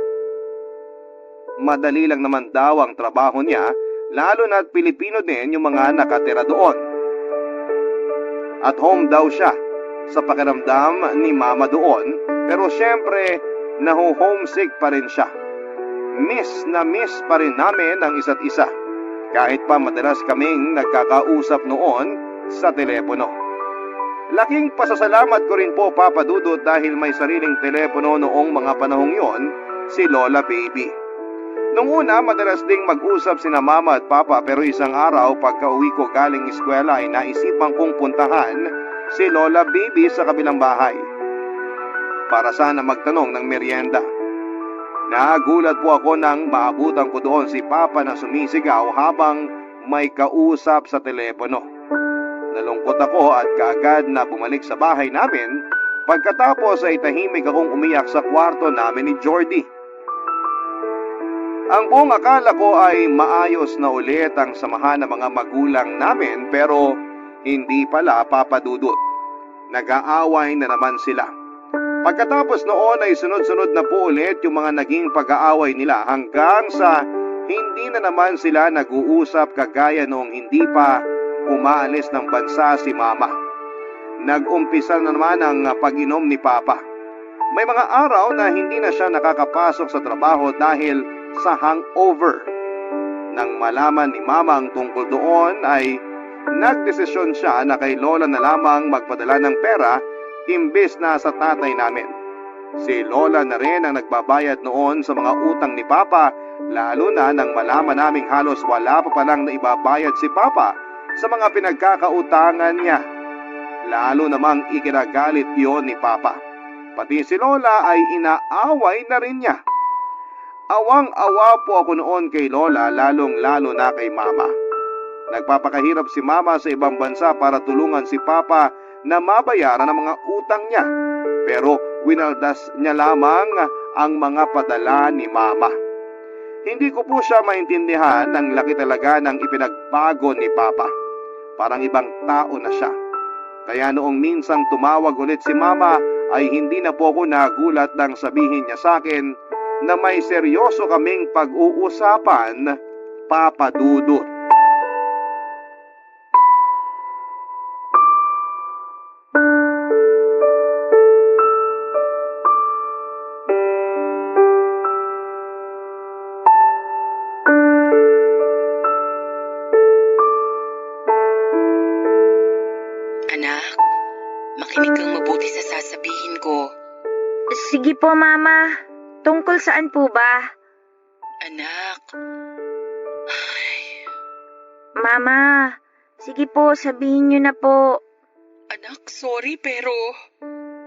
Madali lang naman daw ang trabaho niya, lalo na't Pilipino din yung mga nakatira doon. At home daw siya sa pakiramdam ni Mama doon, pero syempre naho-homesick pa rin siya. Miss na miss pa rin namin ang isa't isa, kahit pa madalas kaming nagkakausap noon sa telepono. Laking pasasalamat ko rin po, Papa Dudut, dahil may sariling telepono noong mga panahong yon si Lola Baby. Nung una, madalas ding mag-usap sina Mama at Papa, pero isang araw pagka-uwi ko galing eskwela ay naisipan kong puntahan si Lola Baby sa kabilang bahay para sana magtanong ng merienda. Nagulat po ako nang maabutan ko doon si Papa na sumisigaw habang may kausap sa telepono. Nalungkot ako at kaagad na bumalik sa bahay namin. Pagkatapos ay tahimik akong umiyak sa kwarto namin ni Jordy. Ang buong akala ko ay maayos na ulit ang samahan ng mga magulang namin, pero hindi pala, Papa Dudut. Nag-aaway na naman sila. Pagkatapos noon ay sunod-sunod na po ulit yung mga naging pag-aaway nila hanggang sa hindi na naman sila nag-uusap kagaya noong hindi pa umaalis ng bansa si Mama. Nag-umpisa na naman ang pag-inom ni Papa. May mga araw na hindi na siya nakakapasok sa trabaho dahil sa hangover. Nang malaman ni Mama ang tungkol doon ay nagdesisyon siya na kay Lola na lamang magpadala ng pera imbes na sa tatay namin. Si Lola na rin ang nagbabayad noon sa mga utang ni Papa, lalo na nang malaman naming halos wala pa palang naibabayad si Papa sa mga pinagkakautangan niya. Lalo namang ikinagalit yon ni Papa. Pati si Lola ay inaaway na rin niya. Awang-awa po ako noon kay Lola, lalong-lalo na kay Mama. Nagpapakahirap si Mama sa ibang bansa para tulungan si Papa na mabayaran ang mga utang niya. Pero winaldas niya lamang ang mga padala ni Mama. Hindi ko po siya maintindihan, ang laki talaga ng ipinagbago ni Papa. Parang ibang tao na siya. Kaya noong minsang tumawag ulit si Mama ay hindi na po ako nagulat nang sabihin niya sa akin na may seryoso kaming pag-uusapan, Papa Dudut. Anak, makinig kang mabuti sa sasabihin ko. Sige po, Mama. Tungkol saan po ba? Anak. Mama, sige po, sabihin niyo na po. Anak, sorry pero...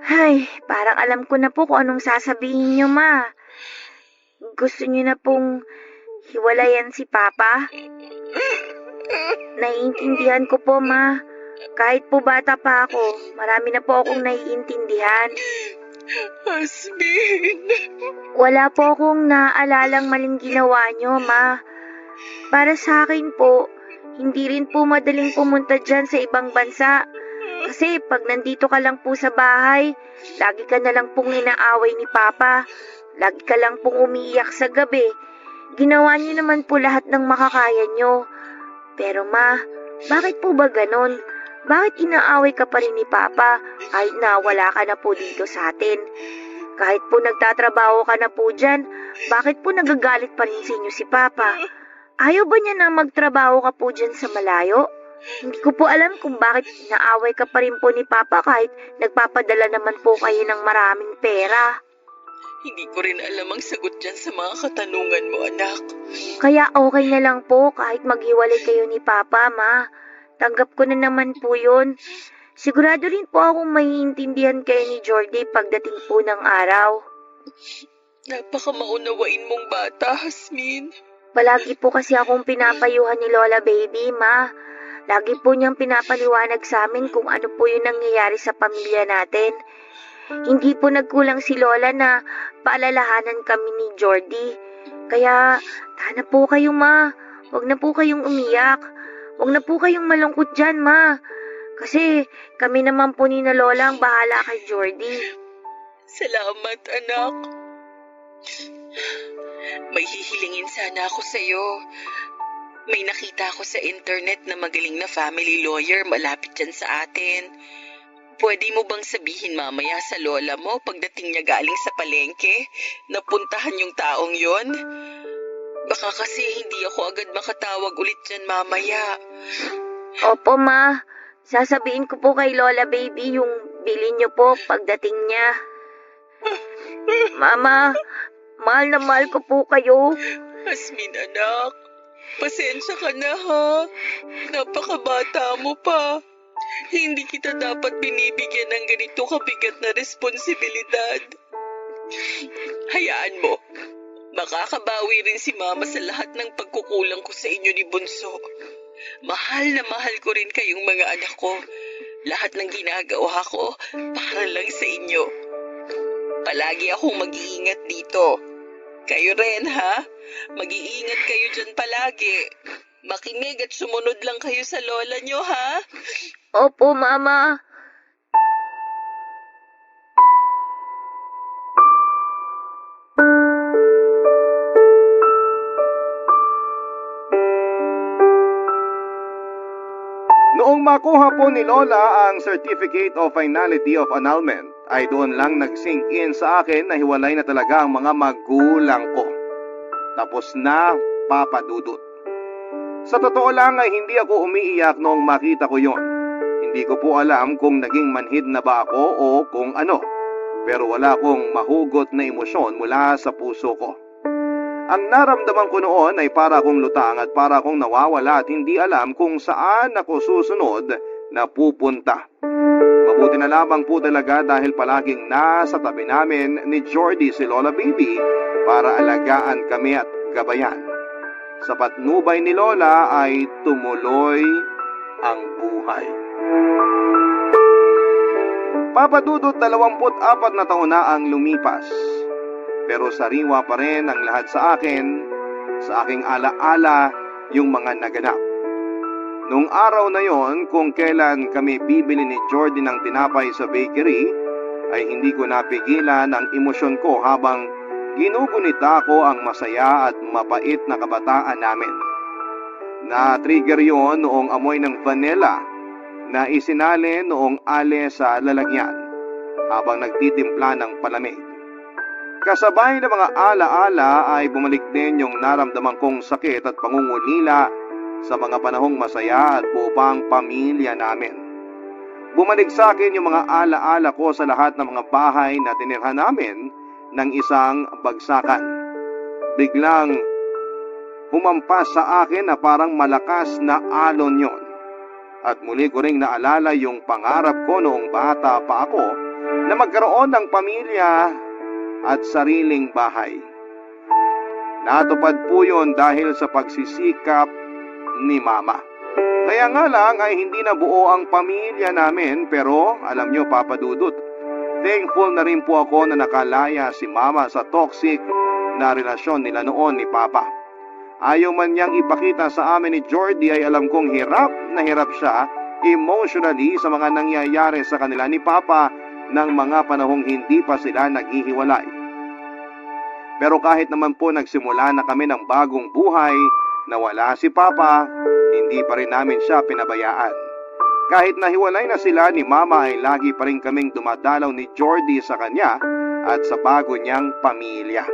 Ay, parang alam ko na po kung anong sasabihin niyo, Ma. Gusto niyo na pong hiwalayan si Papa? Naiintindihan ko po, Ma. Kahit po bata pa ako, marami na po akong naiintindihan. Hasmin. Wala po akong naalalang maling ginawa niyo, Ma. Para sa akin po, hindi rin po madaling pumunta dyan sa ibang bansa. Kasi pag nandito ka lang po sa bahay, lagi ka na lang pong inaaway ni Papa. Lagi ka lang pong umiiyak sa gabi. Ginawa niyo naman po lahat ng makakaya niyo. Pero Ma, bakit po ba ganon? Bakit inaaway ka pa rin ni Papa kahit na wala ka na po dito sa atin? Kahit po nagtatrabaho ka na po dyan, bakit po nagagalit pa rin sa inyo si Papa? Ayaw ba niya na magtrabaho ka po dyan sa malayo? Hindi ko po alam kung bakit naaway ka pa rin po ni Papa kahit nagpapadala naman po kayo ng maraming pera. Hindi ko rin alam ang sagot dyan sa mga katanungan mo, anak. Kaya okay na lang po kahit maghiwalay kayo ni Papa, Ma. Tanggap ko na naman po yun. Sigurado rin po akong maiintindihan kayo ni Jordy pagdating po ng araw. Napaka maunawain mong bata, Hasmin. Palagi po kasi akong pinapayuhan ni Lola Baby, Ma. Lagi po niyang pinapaliwanag sa amin kung ano po yung nangyayari sa pamilya natin. Hindi po nagkulang si Lola na paalalahanan kami ni Jordy. Kaya, tana po kayo, Ma. Huwag na po kayong umiyak. Huwag na po kayong malungkot dyan, Ma. Kasi kami naman po ni na Lola ang bahala kay Jordy. Salamat, anak. May hihilingin sana ako sa'yo. May nakita ako sa internet na magaling na family lawyer malapit dyan sa atin. Pwede mo bang sabihin mamaya sa lola mo pagdating niya galing sa palengke na puntahan yung taong yon? Baka kasi hindi ako agad makatawag ulit dyan mamaya. Opo, Ma. Sasabihin ko po kay Lola Baby yung bilin niyo po pagdating niya. Mama, mahal na mahal ko po kayo. Hasmin, anak. Pasensya ka na, ha? Napakabata mo pa. Hindi kita dapat binibigyan ng ganito kabigat na responsibilidad. Hayaan mo. Makakabawi rin si Mama sa lahat ng pagkukulang ko sa inyo ni Bunso. Mahal na mahal ko rin kayong mga anak ko. Lahat ng ginagawa ko para lang sa inyo. Palagi akong mag-iingat dito. Kayo rin, ha? Mag-iingat kayo dyan palagi. Makinig at sumunod lang kayo sa lola nyo, ha? Opo, Mama. Noong makuha po ni Lola ang Certificate of Finality of Annulment, ay doon lang nag-sink in sa akin na hiwalay na talaga ang mga magulang ko. Tapos na, Papa Dudut. Sa totoo lang ay hindi ako umiiyak noong makita ko yon. Hindi ko po alam kung naging manhid na ba ako o kung ano. Pero wala akong mahugot na emosyon mula sa puso ko. Ang naramdaman ko noon ay para akong lutang at para akong nawawala at hindi alam kung saan ako susunod na pupunta. Mabuti na lamang po talaga dahil palaging nasa tabi namin ni Jordy si Lola Baby para alagaan kami at gabayan. Sa patnubay ni Lola ay tumuloy ang buhay. Papa Dudut, 24 na taon na ang lumipas. Pero sariwa pa rin ang lahat sa akin, sa aking alaala yung mga naganap. Nung araw na yon, kung kailan kami bibili ni Jordy ng tinapay sa bakery, ay hindi ko napigilan ang emosyon ko habang ginugunita ko ang masaya at mapait na kabataan namin. Na-trigger yon noong amoy ng vanilla na isinali noong ale sa lalagyan habang nagtitimpla ng palamig. Kasabay ng mga alaala ay bumalik din yung naramdaman kong sakit at pangungulila sa mga panahong masaya at buo pang pamilya namin. Bumalik sa akin yung mga alaala ko sa lahat ng mga bahay na tinirhan namin ng isang bagsakan. Biglang humampas sa akin na parang malakas na alon yon. At muli ko ring naalala yung pangarap ko noong bata pa ako na magkaroon ng pamilya at sariling bahay. Natupad po yun dahil sa pagsisikap ni Mama. Kaya nga lang ay hindi na buo ang pamilya namin, pero alam nyo, Papa Dudut, thankful na rin po ako na nakalaya si Mama sa toxic na relasyon nila noon ni Papa. Ayaw man niyang ipakita sa amin ni Jordy ay alam kong hirap na hirap siya emotionally sa mga nangyayari sa kanila ni Papa ng mga panahong hindi pa sila naghihiwalay. Pero kahit naman po nagsimula na kami ng bagong buhay na wala si Papa, hindi pa rin namin siya pinabayaan. Kahit nahiwalay na sila ni Mama ay lagi pa rin kaming dumadalaw ni Jordy sa kanya at sa bago niyang pamilya.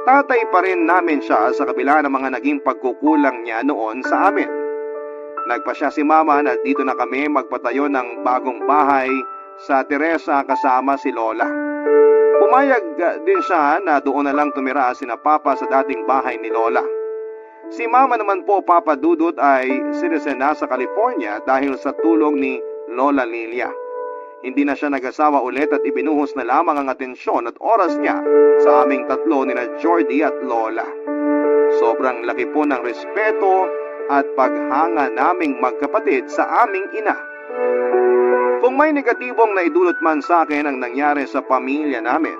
Tatay pa rin namin siya sa kabila ng mga naging pagkukulang niya noon sa amin. Nagpasya si Mama na dito na kami magpatayo ng bagong bahay sa Teresa kasama si Lola. Pumayag din siya na doon na lang tumira sina Papa sa dating bahay ni Lola. Si Mama naman po, Papa Dudut, ay citizen na sa California dahil sa tulong ni Lola Lilia. Hindi na siya nag-asawa ulit at ibinuhos na lamang ang atensyon at oras niya sa aming tatlo nina Jordy at Lola. Sobrang laki po ng respeto at paghanga naming magkapatid sa aming ina. Kung may negatibong naidulot man sa akin ang nangyari sa pamilya namin,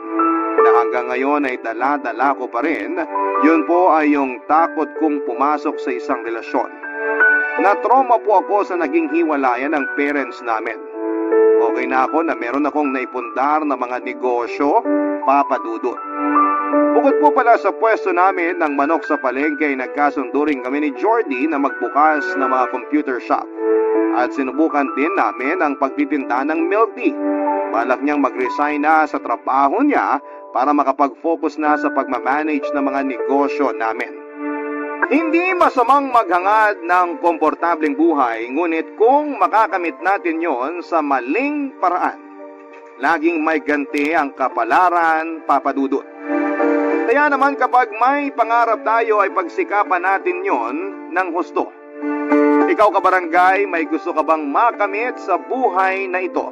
na hanggang ngayon ay dala-dala ko pa rin, yun po ay yung takot kong pumasok sa isang relasyon. Na-trauma po ako sa naging hiwalayan ng parents namin. Okay na ako na meron akong naipundar na mga negosyo, Papa Dudut. Bukod po pala sa pwesto namin ng manok sa palengke ay nagkasundo rin kami ni Jordy na magbukas ng mga computer shop. At sinubukan din namin ang pagtitinda ng milk tea. Balak niyang mag-resign na sa trabaho niya para makapag-focus na sa pagmamanage ng mga negosyo namin. Hindi masamang maghangad ng komportableng buhay, ngunit kung makakamit natin yon sa maling paraan, laging may ganti ang kapalaran, Papa Dudut. Kaya naman kapag may pangarap tayo ay pagsikapan natin yon ng husto. Ikaw kabarangay, may gusto ka bang makamit sa buhay na ito?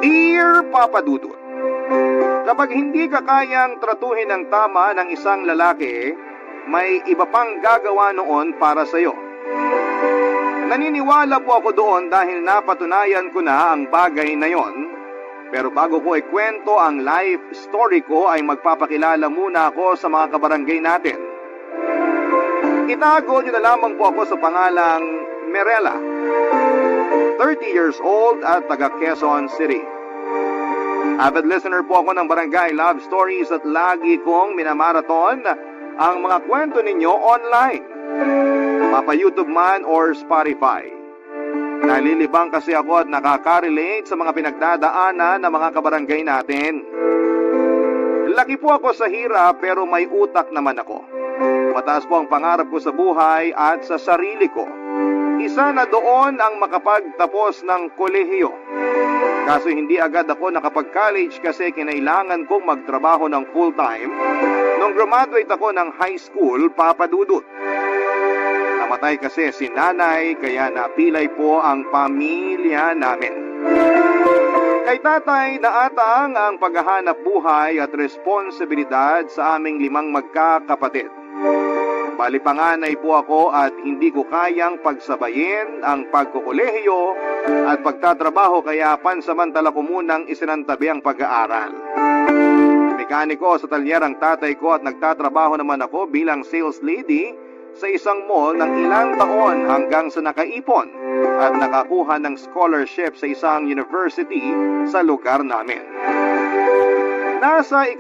Dear Papa Dudut, kapag hindi ka kayang tratuhin ng tama ng isang lalaki, may iba pang gagawa noon para sa iyo. Naniniwala po ako doon dahil napatunayan ko na ang bagay na yon. Pero bago ko ikwento ang life story ko ay magpapakilala muna ako sa mga kabarangay natin. Itago niyo na lamang po ako sa pangalang Merela, 30 years old at taga Quezon City. Avid listener po ako ng Barangay Love Stories at lagi kong minamarathon ang mga kwento ninyo online, mapa YouTube man or Spotify. Nalilibang kasi ako at nakaka-relate sa mga pinagdadaanan ng mga kabarangay natin. Laki po ako sa hirap pero may utak naman ako. Mataas po ang pangarap ko sa buhay at sa sarili ko. Isa na doon ang makapagtapos ng kolehiyo. Kaso hindi agad ako nakapag-college kasi kinailangan kong magtrabaho ng full-time nung graduate ako ng high school, Papa Dudut. Namatay kasi si nanay kaya napilay po ang pamilya namin. Kay tatay naatang ang paghahanap buhay at responsibilidad sa aming 5 magkakapatid. Bali panganay po ako at hindi ko kayang pagsabayin ang pagkukolehiyo at pagtatrabaho kaya pansamantala ko munang isinantabi ang pag-aaral. Mekaniko sa talyer ang tatay ko at nagtatrabaho naman ako bilang sales lady sa isang mall ng ilang taon hanggang sa nakaipon at nakakuha ng scholarship sa isang university sa lugar namin. Nasa 2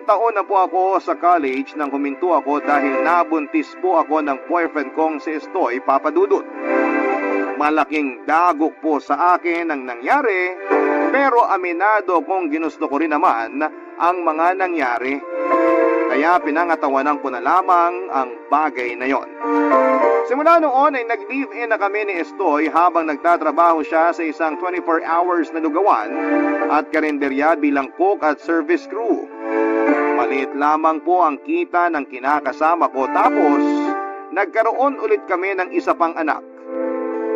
taon na po ako sa college nang huminto ako dahil nabuntis po ako ng boyfriend kong si Estoy, Papa Dudut. Malaking dagok po sa akin ang nangyari, pero aminado kong ginusto ko rin naman ang mga nangyari. Kaya pinangatawanan ko na lamang ang bagay na yon. Simula noon ay nag-live-in na kami ni Estoy habang nagtatrabaho siya sa isang 24 hours na lugawan at karinderya bilang cook at service crew. Maliit lamang po ang kita ng kinakasama ko tapos nagkaroon ulit kami ng isa pang anak.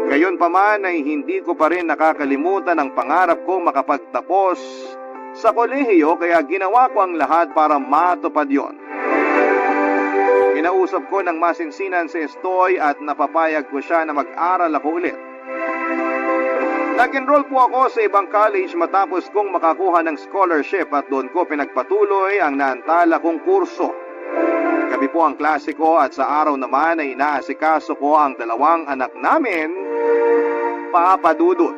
Gayon pa man ay hindi ko pa rin nakakalimutan ang pangarap kong makapagtapos sa kolehiyo kaya ginawa ko ang lahat para matupad yon. Kinausap ko ng masinsinan si Estoy at napapayag ko siya na mag-aral ako ulit. Nag-enroll po ako sa ibang college matapos kong makakuha ng scholarship at doon ko pinagpatuloy ang naantala kong kurso. Gabi po ang klase ko at sa araw naman ay inaasikaso ko ang 2 anak namin, Papa Dudut.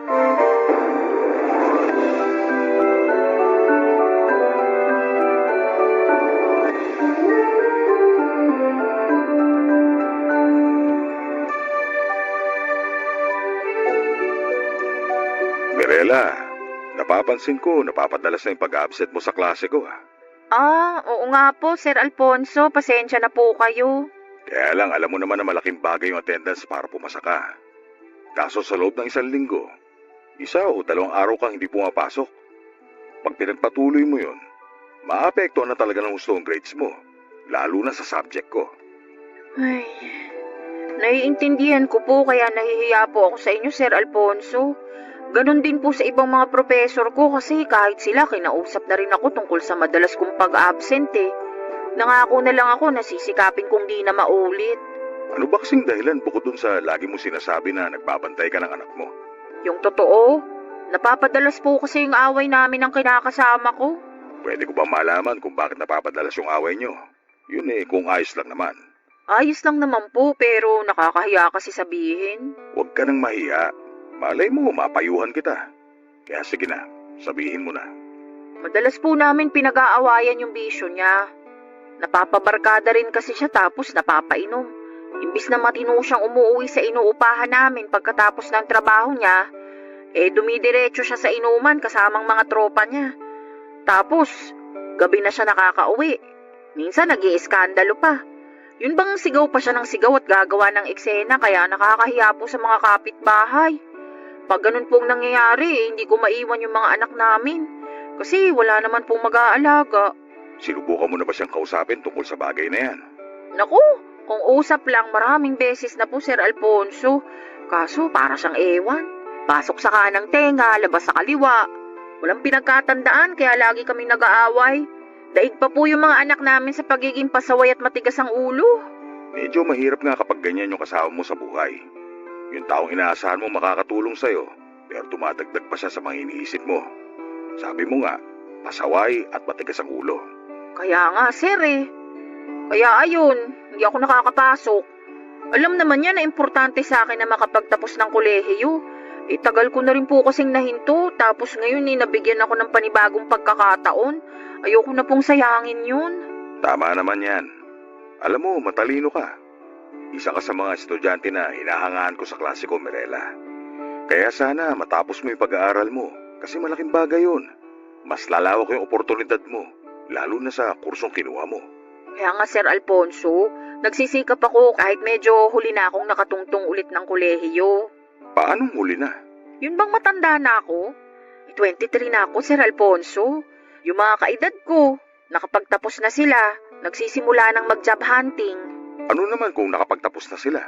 Mirela, napapansin ko, napapadalas na yung pag-absent mo sa klase ko. Oo nga po, Sir Alfonso. Pasensya na po kayo. Kaya lang, alam mo naman na malaking bagay yung attendance para pumasa ka. Kaso sa loob ng 1 linggo, 1 o 2 araw kang hindi pumapasok. Pag pinagpatuloy mo yun, maapektuhan na talaga ng gusto ang grades mo, lalo na sa subject ko. Ay, naiintindihan ko po kaya nahihiya po ako sa inyo, Sir Alfonso. Ganon din po sa ibang mga professor ko kasi kahit sila kinausap na rin ako tungkol sa madalas kong pag-absent eh. Nangako na lang ako na sisikapin kong di na maulit. Ano ba kasing dahilan bukod dun sa lagi mo sinasabi na nagbabantay ka ng anak mo? Yung totoo, napapadalas po kasi yung away namin ng kinakasama ko. Pwede ko ba malaman kung bakit napapadalas yung away nyo? Yun kung ayos lang naman. Ayos lang naman po pero nakakahiya kasi sabihin. Huwag ka nang mahiya. Malay mo, mapayuhan kita. Kaya sige na, sabihin mo na. Madalas po namin pinag-aawayan yung bisyo niya. Napapabarkada rin kasi siya tapos napapainom. Imbis na matino siyang umuwi sa inuupahan namin pagkatapos ng trabaho niya, dumidiretso siya sa inuman kasamang mga tropa niya. Tapos, gabi na siya nakakauwi. Minsan nag-iiskandalo pa. Yun bang sigaw pa siya ng sigaw at gagawa ng eksena kaya nakakahiya po sa mga kapitbahay. Pag ganun pong nangyayari, hindi ko maiwan yung mga anak namin. Kasi wala naman pong mag-aalaga. Sinubukan mo na ba siyang kausapin tungkol sa bagay na yan? Naku, kung usap lang maraming beses na po Sir Alfonso. Kaso para siyang ewan. Pasok sa kanang tenga, labas sa kaliwa. Walang pinagkatandaan kaya lagi kaming nag-aaway. Daig pa po yung mga anak namin sa pagiging pasaway at matigas ang ulo. Medyo mahirap nga kapag ganyan yung kasama mo sa buhay. Yung taong inaasahan mo makakatulong sa'yo, pero tumadagdag pa siya sa mga iniisip mo. Sabi mo nga, pasaway at matigas ang ulo. Kaya nga, sir Kaya ayun, hindi ako nakakapasok. Alam naman niya na importante sa akin na makapagtapos ng kolehiyo. Tagal ko na rin po kasing nahinto, tapos ngayon nabigyan ako ng panibagong pagkakataon. Ayoko na pong sayangin yun. Tama naman yan. Alam mo, matalino ka. Isa ka sa mga estudyante na hinahangaan ko sa klase ko, Mirela. Kaya sana matapos mo yung pag-aaral mo, kasi malaking bagay yun. Mas lalawak yung oportunidad mo, lalo na sa kursong kinuha mo. Kaya nga, Sir Alfonso, nagsisikap ako kahit medyo huli na akong nakatungtong ulit ng kolehiyo. Paanong huli na? Yun bang matanda na ako? 23 na ako, Sir Alfonso. Yung mga kaedad ko, nakapagtapos na sila, nagsisimula ng mag-job hunting. Ano naman kung nakapagtapos na sila?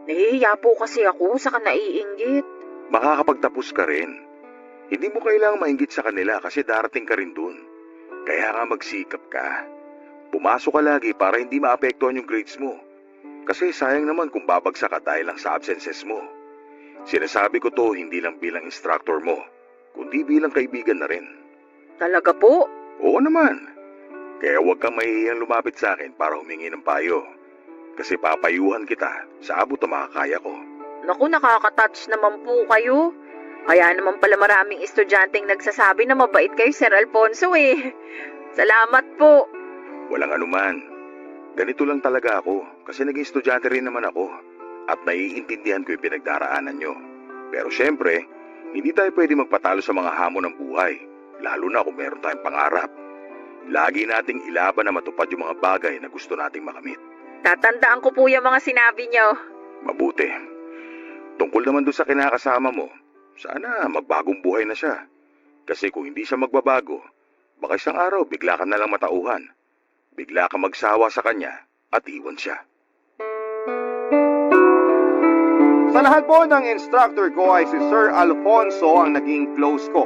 Nahihiya po kasi ako, saka naiinggit. Makakapagtapos ka rin. Hindi mo kailangang mainggit sa kanila kasi darating ka rin dun. Kaya nga magsikap ka. Pumasok ka lagi para hindi maapektuhan yung grades mo. Kasi sayang naman kung babagsak ka dahil lang sa absences mo. Sinasabi ko to hindi lang bilang instructor mo, kundi bilang kaibigan na rin. Talaga po? Oo naman. Kaya huwag kang mahihiyang lumapit sa akin para humingi ng payo. Kasi papayuhan kita sa abot na makakaya ko. Naku, nakaka-touch naman po kayo. Kaya naman pala maraming estudyanteng nagsasabi na mabait kayo, Sir Alfonso Salamat po. Walang anuman. Ganito lang talaga ako kasi naging estudyante rin naman ako at naiintindihan ko yung pinagdaraanan nyo. Pero syempre, hindi tayo pwede magpatalo sa mga hamon ng buhay, lalo na kung meron tayong pangarap. Lagi nating ilaban na matupad yung mga bagay na gusto nating makamit. Tatandaan ko po yung mga sinabi nyo. Mabuti. Tungkol naman doon sa kinakasama mo, sana magbagong buhay na siya. Kasi kung hindi siya magbabago, baka isang araw bigla ka na lang matauhan. Bigla ka magsawa sa kanya at iwan siya. Sa lahat po ng instructor ko ay si Sir Alfonso ang naging close ko.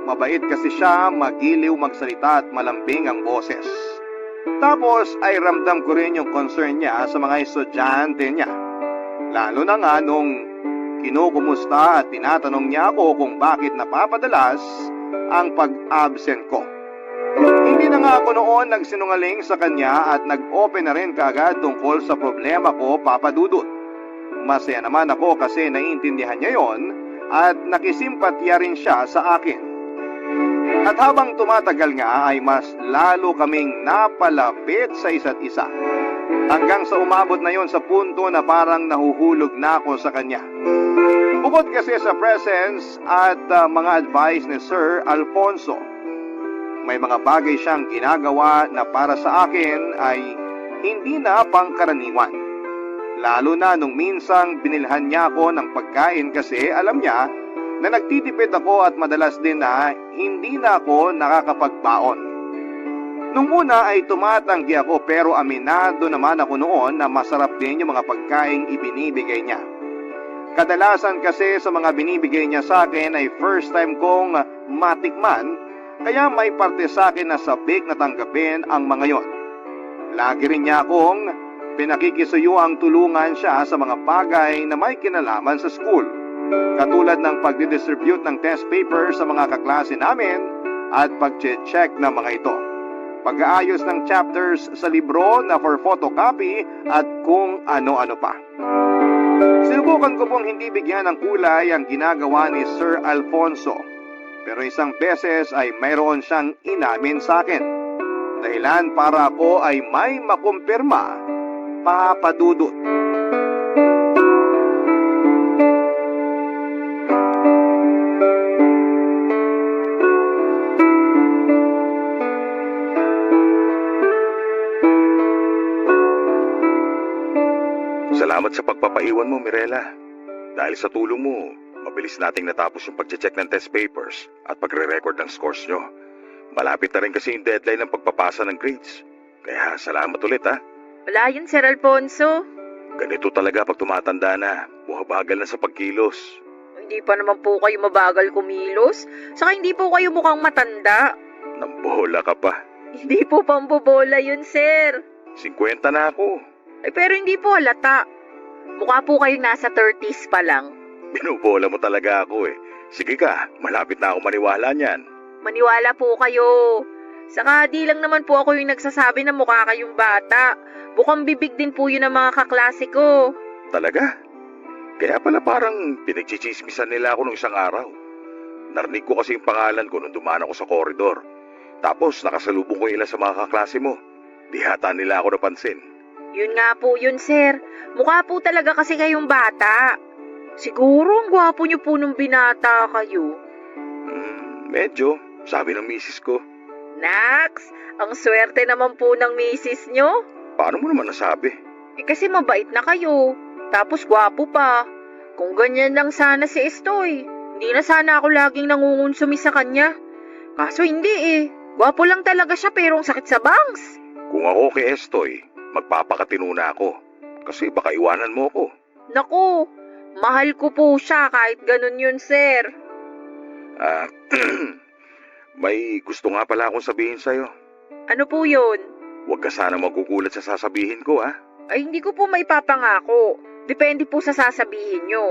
Mabait kasi siya, magiliw magsalita at malambing ang boses. Tapos ay ramdam ko rin yung concern niya sa mga estudyante niya. Lalo na nga nung kinukumusta at tinatanong niya ako kung bakit napapadalas ang pag-absent ko. Hindi na nga ako noon nagsinungaling sa kanya at nag-open na rin kaagad tungkol sa problema ko, Papa Dudut. Masaya naman ako kasi naiintindihan niya yon at nakisimpatya rin siya sa akin. At habang tumatagal nga ay mas lalo kaming napalapit sa isa't isa. Hanggang sa umabot na yon sa punto na parang nahuhulog na ako sa kanya. Bukod kasi sa presence at mga advice ni Sir Alfonso, may mga bagay siyang ginagawa na para sa akin ay hindi na pangkaraniwan. Lalo na nung minsang binilhan niya ako ng pagkain kasi alam niya na nagtitipid ako at madalas din na hindi na ako nakakapagbaon. Nung una ay tumatanggi ako pero aminado naman ako noon na masarap din yung mga pagkaing ibinibigay niya. Kadalasan kasi sa mga binibigay niya sa akin ay first time kong matikman, kaya may parte sa akin na sabik na tanggapin ang mga yon. Lagi rin niya akong pinakikisuyuang tulungan siya sa mga bagay na may kinalaman sa school, katulad ng pagdidistribute ng test paper sa mga kaklase namin at pag-check ng mga ito, pag-aayos ng chapters sa libro na for photocopy at kung ano-ano pa. Sinubukan ko pong hindi bigyan ng kulay ang ginagawa ni Sir Alfonso, pero isang beses ay mayroon siyang inamin sa akin. Dahilan para ako ay may makumpirma, Papa Dudut. Salamat sa pagpapaiwan mo, Mirela. Dahil sa tulong mo, mabilis nating natapos yung pag-check ng test papers at pagre-record ng scores nyo. Malapit na rin kasi yung deadline ng pagpapasa ng grades. Kaya salamat ulit, ha. Wala yun, Sir Alfonso. Ganito talaga pag tumatanda na, buhabagal na sa pagkilos. Hindi pa naman po kayo mabagal kumilos. Saka hindi po kayo mukhang matanda. Nambola ka pa. Hindi po pambobola yun, Sir. 50 na ako. Ay, pero hindi po halata. Mukha po kayong nasa 30s pa lang. Binubola mo talaga ako eh. Sige ka, malapit na ako maniwala niyan. Maniwala po kayo. Saka di lang naman po ako yung nagsasabi na mukha kayong bata. Bukang bibig din po yun ng mga kaklase ko. Talaga? Kaya pala parang pinagchichismisan nila ako nung isang araw. Narinig ko kasi yung pangalan ko nung dumaan ako sa koridor. Tapos nakasalubong ko ilan sa mga kaklase mo. Di hata nila ako napansin. Yun nga po yun, Sir. Mukha po talaga kasi kayong bata. Siguro ang gwapo niyo po nung binata kayo. Medyo, sabi ng misis ko. Nax, ang swerte naman po ng misis nyo. Paano mo naman nasabi? Eh kasi mabait na kayo. Tapos gwapo pa. Kung ganyan lang sana si Estoy, hindi na sana ako laging nangungunsumi sa kanya. Kaso hindi eh. Gwapo lang talaga siya pero ang sakit sa bangs. Kung ako kay Estoy, magpapakatino na ako. Kasi baka iwanan mo ako. Naku, mahal ko po siya kahit ganun yun, Sir. May gusto nga pala akong sabihin sa'yo. Ano po yun? Huwag ka sana magugulat sa sasabihin ko, ha? Ay hindi ko po maipapangako. Depende po sa sasabihin nyo.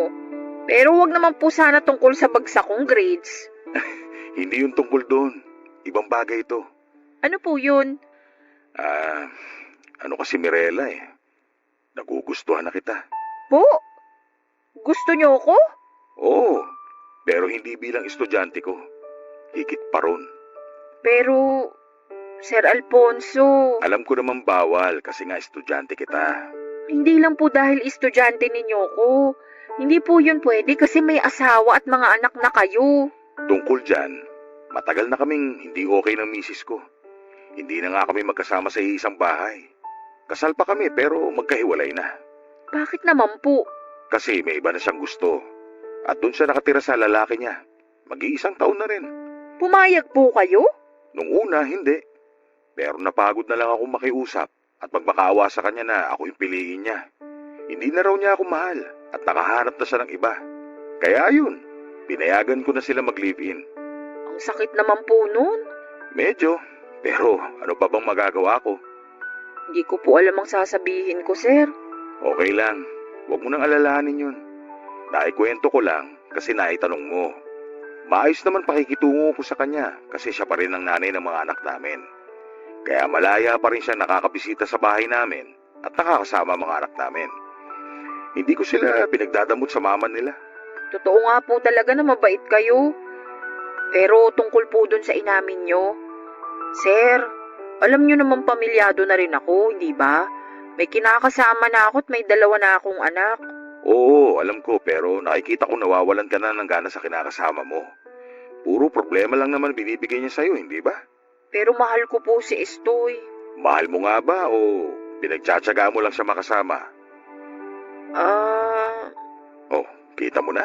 Pero wag naman po sana tungkol sa bagsak kong grades. Hindi yung tungkol doon. Ibang bagay ito. Ano po yun? Ano kasi Mirela eh. Nagugustuhan na kita. Po? Gusto nyo ko? Oo, pero hindi bilang estudyante ko. Higit pa ron. Pero, Sir Alfonso, Alam ko naman bawal kasi nga estudyante kita. hindi lang po dahil estudyante ninyo ko. Hindi po yun pwede kasi may asawa at mga anak na kayo. Tungkol dyan, matagal na kaming hindi okay ng misis ko. Hindi na nga kami magkasama sa isang bahay. Kasal pa kami pero magkahiwalay na. Bakit naman po? Kasi may iba na siyang gusto. At doon siya nakatira sa lalaki niya. Mag-iisang taon na rin. Pumayag po kayo? Nung una, hindi. Pero napagod na lang ako makiusap at magmakaawa sa kanya na ako yung piliin niya. Hindi na raw niya ako mahal at nakahanap na siya ng iba. Kaya ayun, pinayagan ko na sila mag-live-in. Ang sakit naman po nun. Medyo, pero ano pa bang magagawa ko? Hindi ko po alam ang sasabihin ko, Sir. Okay lang, huwag mo nang alalahanin yun. Naikwento ko lang kasi naitanong mo. Maayos naman pakikitungo ko sa kanya kasi siya pa rin ang nanay ng mga anak namin. Kaya malaya pa rin siya nakakabisita sa bahay namin at nakakasama ang mga anak namin. Hindi ko sila pinagdadamot sa mama nila. Totoo nga po talaga na mabait kayo. Pero tungkol po dun sa inamin nyo, Sir, alam nyo naman pamilyado na rin ako, hindi ba? May kinakasama na ako at may 2 na akong anak. Oo, alam ko pero nakikita ko nawawalan ka na ng gana sa kinakasama mo. Puro problema lang naman binibigay niya sa'yo, hindi ba? Pero mahal ko po si Estoy. Mahal mo nga ba o pinagtsatsaga mo lang siya makasama? Oh, kita mo na.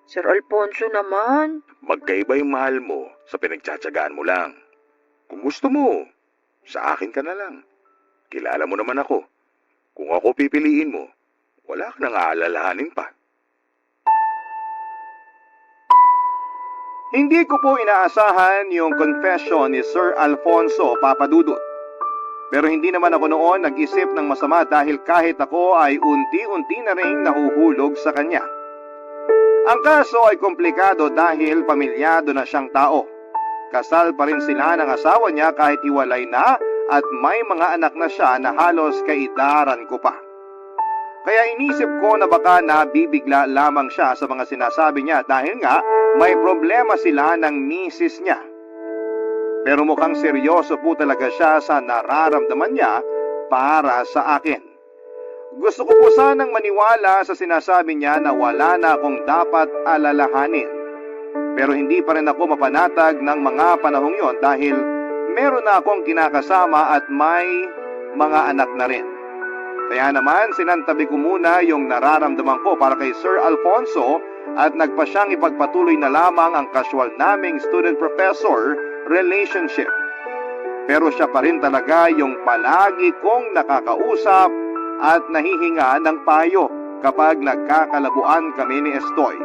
Sir Alfonso naman. Magkaiba yung mahal mo sa pinagtsatsagaan mo lang. Kung gusto mo, sa akin ka na lang. Kilala mo naman ako. Kung ako pipiliin mo, wala ka nang aalalahanin pa. Hindi ko po inaasahan yung confession ni Sir Alfonso Papadudut. Pero hindi naman ako noon nag-isip ng masama dahil kahit ako ay unti-unti na rin nahuhulog sa kanya. Ang kaso ay komplikado dahil pamilyado na siyang tao. Kasal pa rin sila ng asawa niya kahit hiwalay na at may mga anak na siya na halos kaidaran ko pa. Kaya inisip ko na baka nabibigla lamang siya sa mga sinasabi niya dahil nga may problema sila ng misis niya. Pero mukhang seryoso po talaga siya sa nararamdaman niya para sa akin. Gusto ko po sanang maniwala sa sinasabi niya na wala na akong dapat alalahanin. Pero hindi pa rin ako mapanatag ng mga panahong yon dahil meron na akong kinakasama at may mga anak na rin. Kaya naman sinantabi ko muna yung nararamdaman ko para kay Sir Alfonso at nagpa siyang ipagpatuloy na lamang ang casual naming student-professor relationship. Pero siya pa rin talaga yung palagi kong nakakausap at nahihinga ng payo kapag nagkakalabuan kami ni Estoy.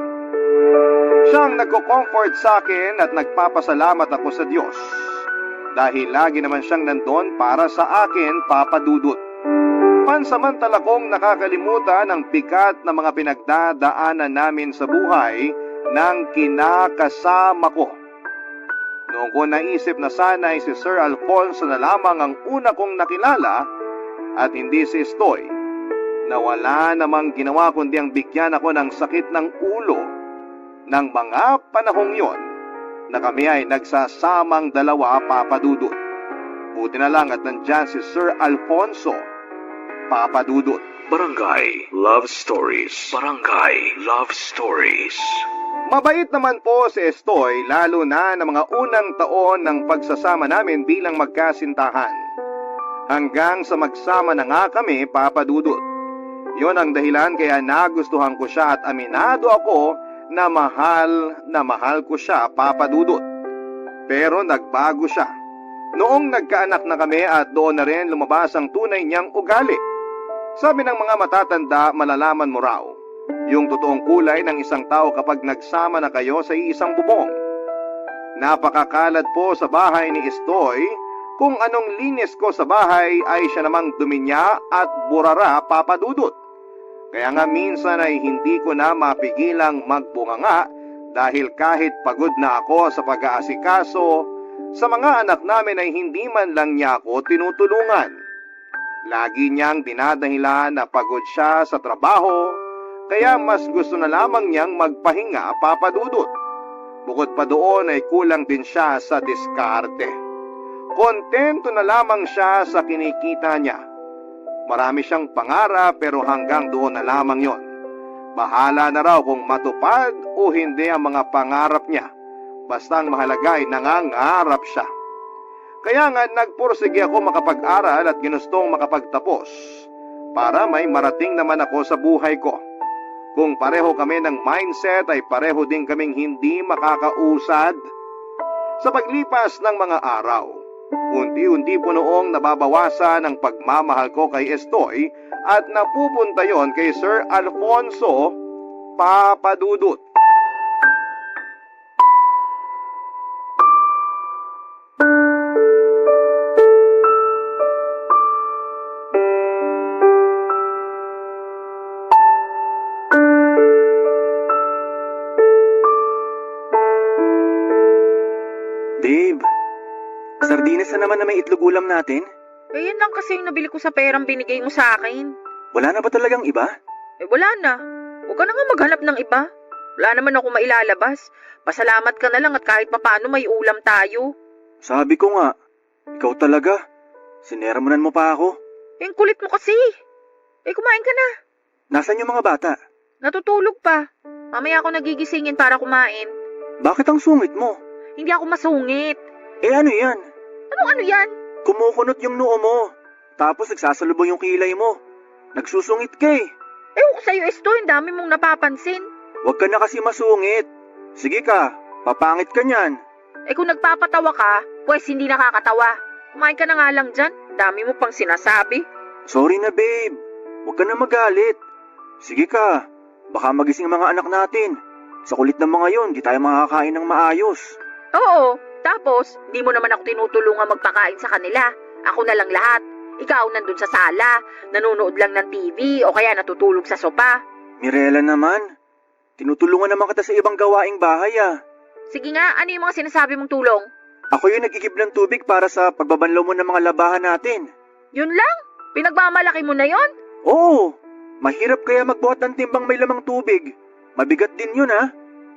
Siyang nagko-comfort sa akin at nagpapasalamat ako sa Diyos dahil lagi naman siyang nandun para sa akin, Papa Dudut. Pansamantala kong nakakalimutan ang bigat na mga pinagdadaanan namin sa buhay ng kinakasama ko. Noong ko naisip na sana ay si Sir Alfonso na lamang ang una kong nakilala at hindi si Estoy, na wala namang ginawa kundi ang bigyan ako ng sakit ng ulo ng mga panahong yon na kami ay nagsasamang dalawa, Papa Dudut. Buti na lang at nandyan si Sir Alfonso, Papa Dudut. Barangay Love Stories. Barangay Love Stories. Mabait naman po si Estoy lalo na ng mga unang taon ng pagsasama namin bilang magkasintahan. Hanggang sa magsama na nga kami, Papa Dudut. Yon ang dahilan kaya nagustuhan ko siya at aminado ako na mahal ko siya, Papa Dudut. Pero nagbago siya. Noong nagkaanak na kami at doon na rin lumabas ang tunay niyang ugali. Sabi ng mga matatanda, malalaman mo raw yung totoong kulay ng isang tao kapag nagsama na kayo sa isang bubong. Napakakalad po sa bahay ni Estoy. Kung anong linis ko sa bahay ay siya namang duminya at burara, Papa Dudut. Kaya nga minsan ay hindi ko na mapigilang magbunganga dahil kahit pagod na ako sa pag-aasikaso, sa mga anak namin ay hindi man lang niya ako tinutulungan. Lagi niyang dinadahilan na pagod siya sa trabaho, kaya mas gusto na lamang niyang magpahinga, Papa Dudut. Bukod pa doon ay kulang din siya sa diskarte. Kontento na lamang siya sa kinikita niya. Marami siyang pangarap pero hanggang doon na lamang yon. Bahala na raw kung matupad o hindi ang mga pangarap niya. Basta ang mahalaga ay nangangarap siya. Kaya nga nagpursige ako makapag-aral at ginustong makapagtapos para may marating naman ako sa buhay ko. Kung pareho kami ng mindset ay pareho din kaming hindi makakausad. Sa paglipas ng mga araw, unti-unti po noong nababawasan ang pagmamahal ko kay Estoy at napupunta yon kay Sir Alfonso, Papa Dudut. Dave, sardinas na naman na may itlog ulam natin? Eh, yan lang kasi yung nabili ko sa perang binigay mo sa akin. Wala na ba talagang iba? Eh, wala na. Huwag ka na nga maghanap ng iba. Wala naman ako mailalabas. Pasalamat ka na lang at kahit papaano may ulam tayo. Sabi ko nga, ikaw talaga. Sinermonan mo pa ako. Eh, ang kulit mo kasi. Eh, kumain ka na. Nasaan yung mga bata? Natutulog pa. Mamaya ako nagigisingin para kumain. Bakit ang sungit mo? Hindi ako masungit. Eh ano yan? Ano yan? Kumukunot yung noo mo. Tapos nagsasalubong yung kilay mo. Nagsusungit ka eh. Ewan ko sa'yo, Estoy, ang dami mong napapansin. Huwag ka na kasi masungit. Sige ka, papangit ka niyan. Eh kung nagpapatawa ka, pues hindi nakakatawa. Kumain ka na nga lang dyan. Dami mo pang sinasabi. Sorry na babe, huwag ka na magalit. Sige ka, baka magising ang mga anak natin. Sa kulit ng mga yon, di tayo makakain ng maayos. Oo, tapos, di mo naman ako tinutulungan magpakain sa kanila. Ako na lang lahat. Ikaw nandun sa sala, nanonood lang ng TV o kaya natutulog sa sopa. Mirela naman, tinutulungan naman kita sa ibang gawaing bahay ah. Sige nga, ano yung mga sinasabi mong tulong? Ako yung nag-igib ng tubig para sa pagbabanlaw mo ng mga labahan natin. Yun lang? Pinagmamalaki mo na yon? Oo, mahirap kaya magbuhat ng timbang may lamang tubig. Mabigat din yun ah.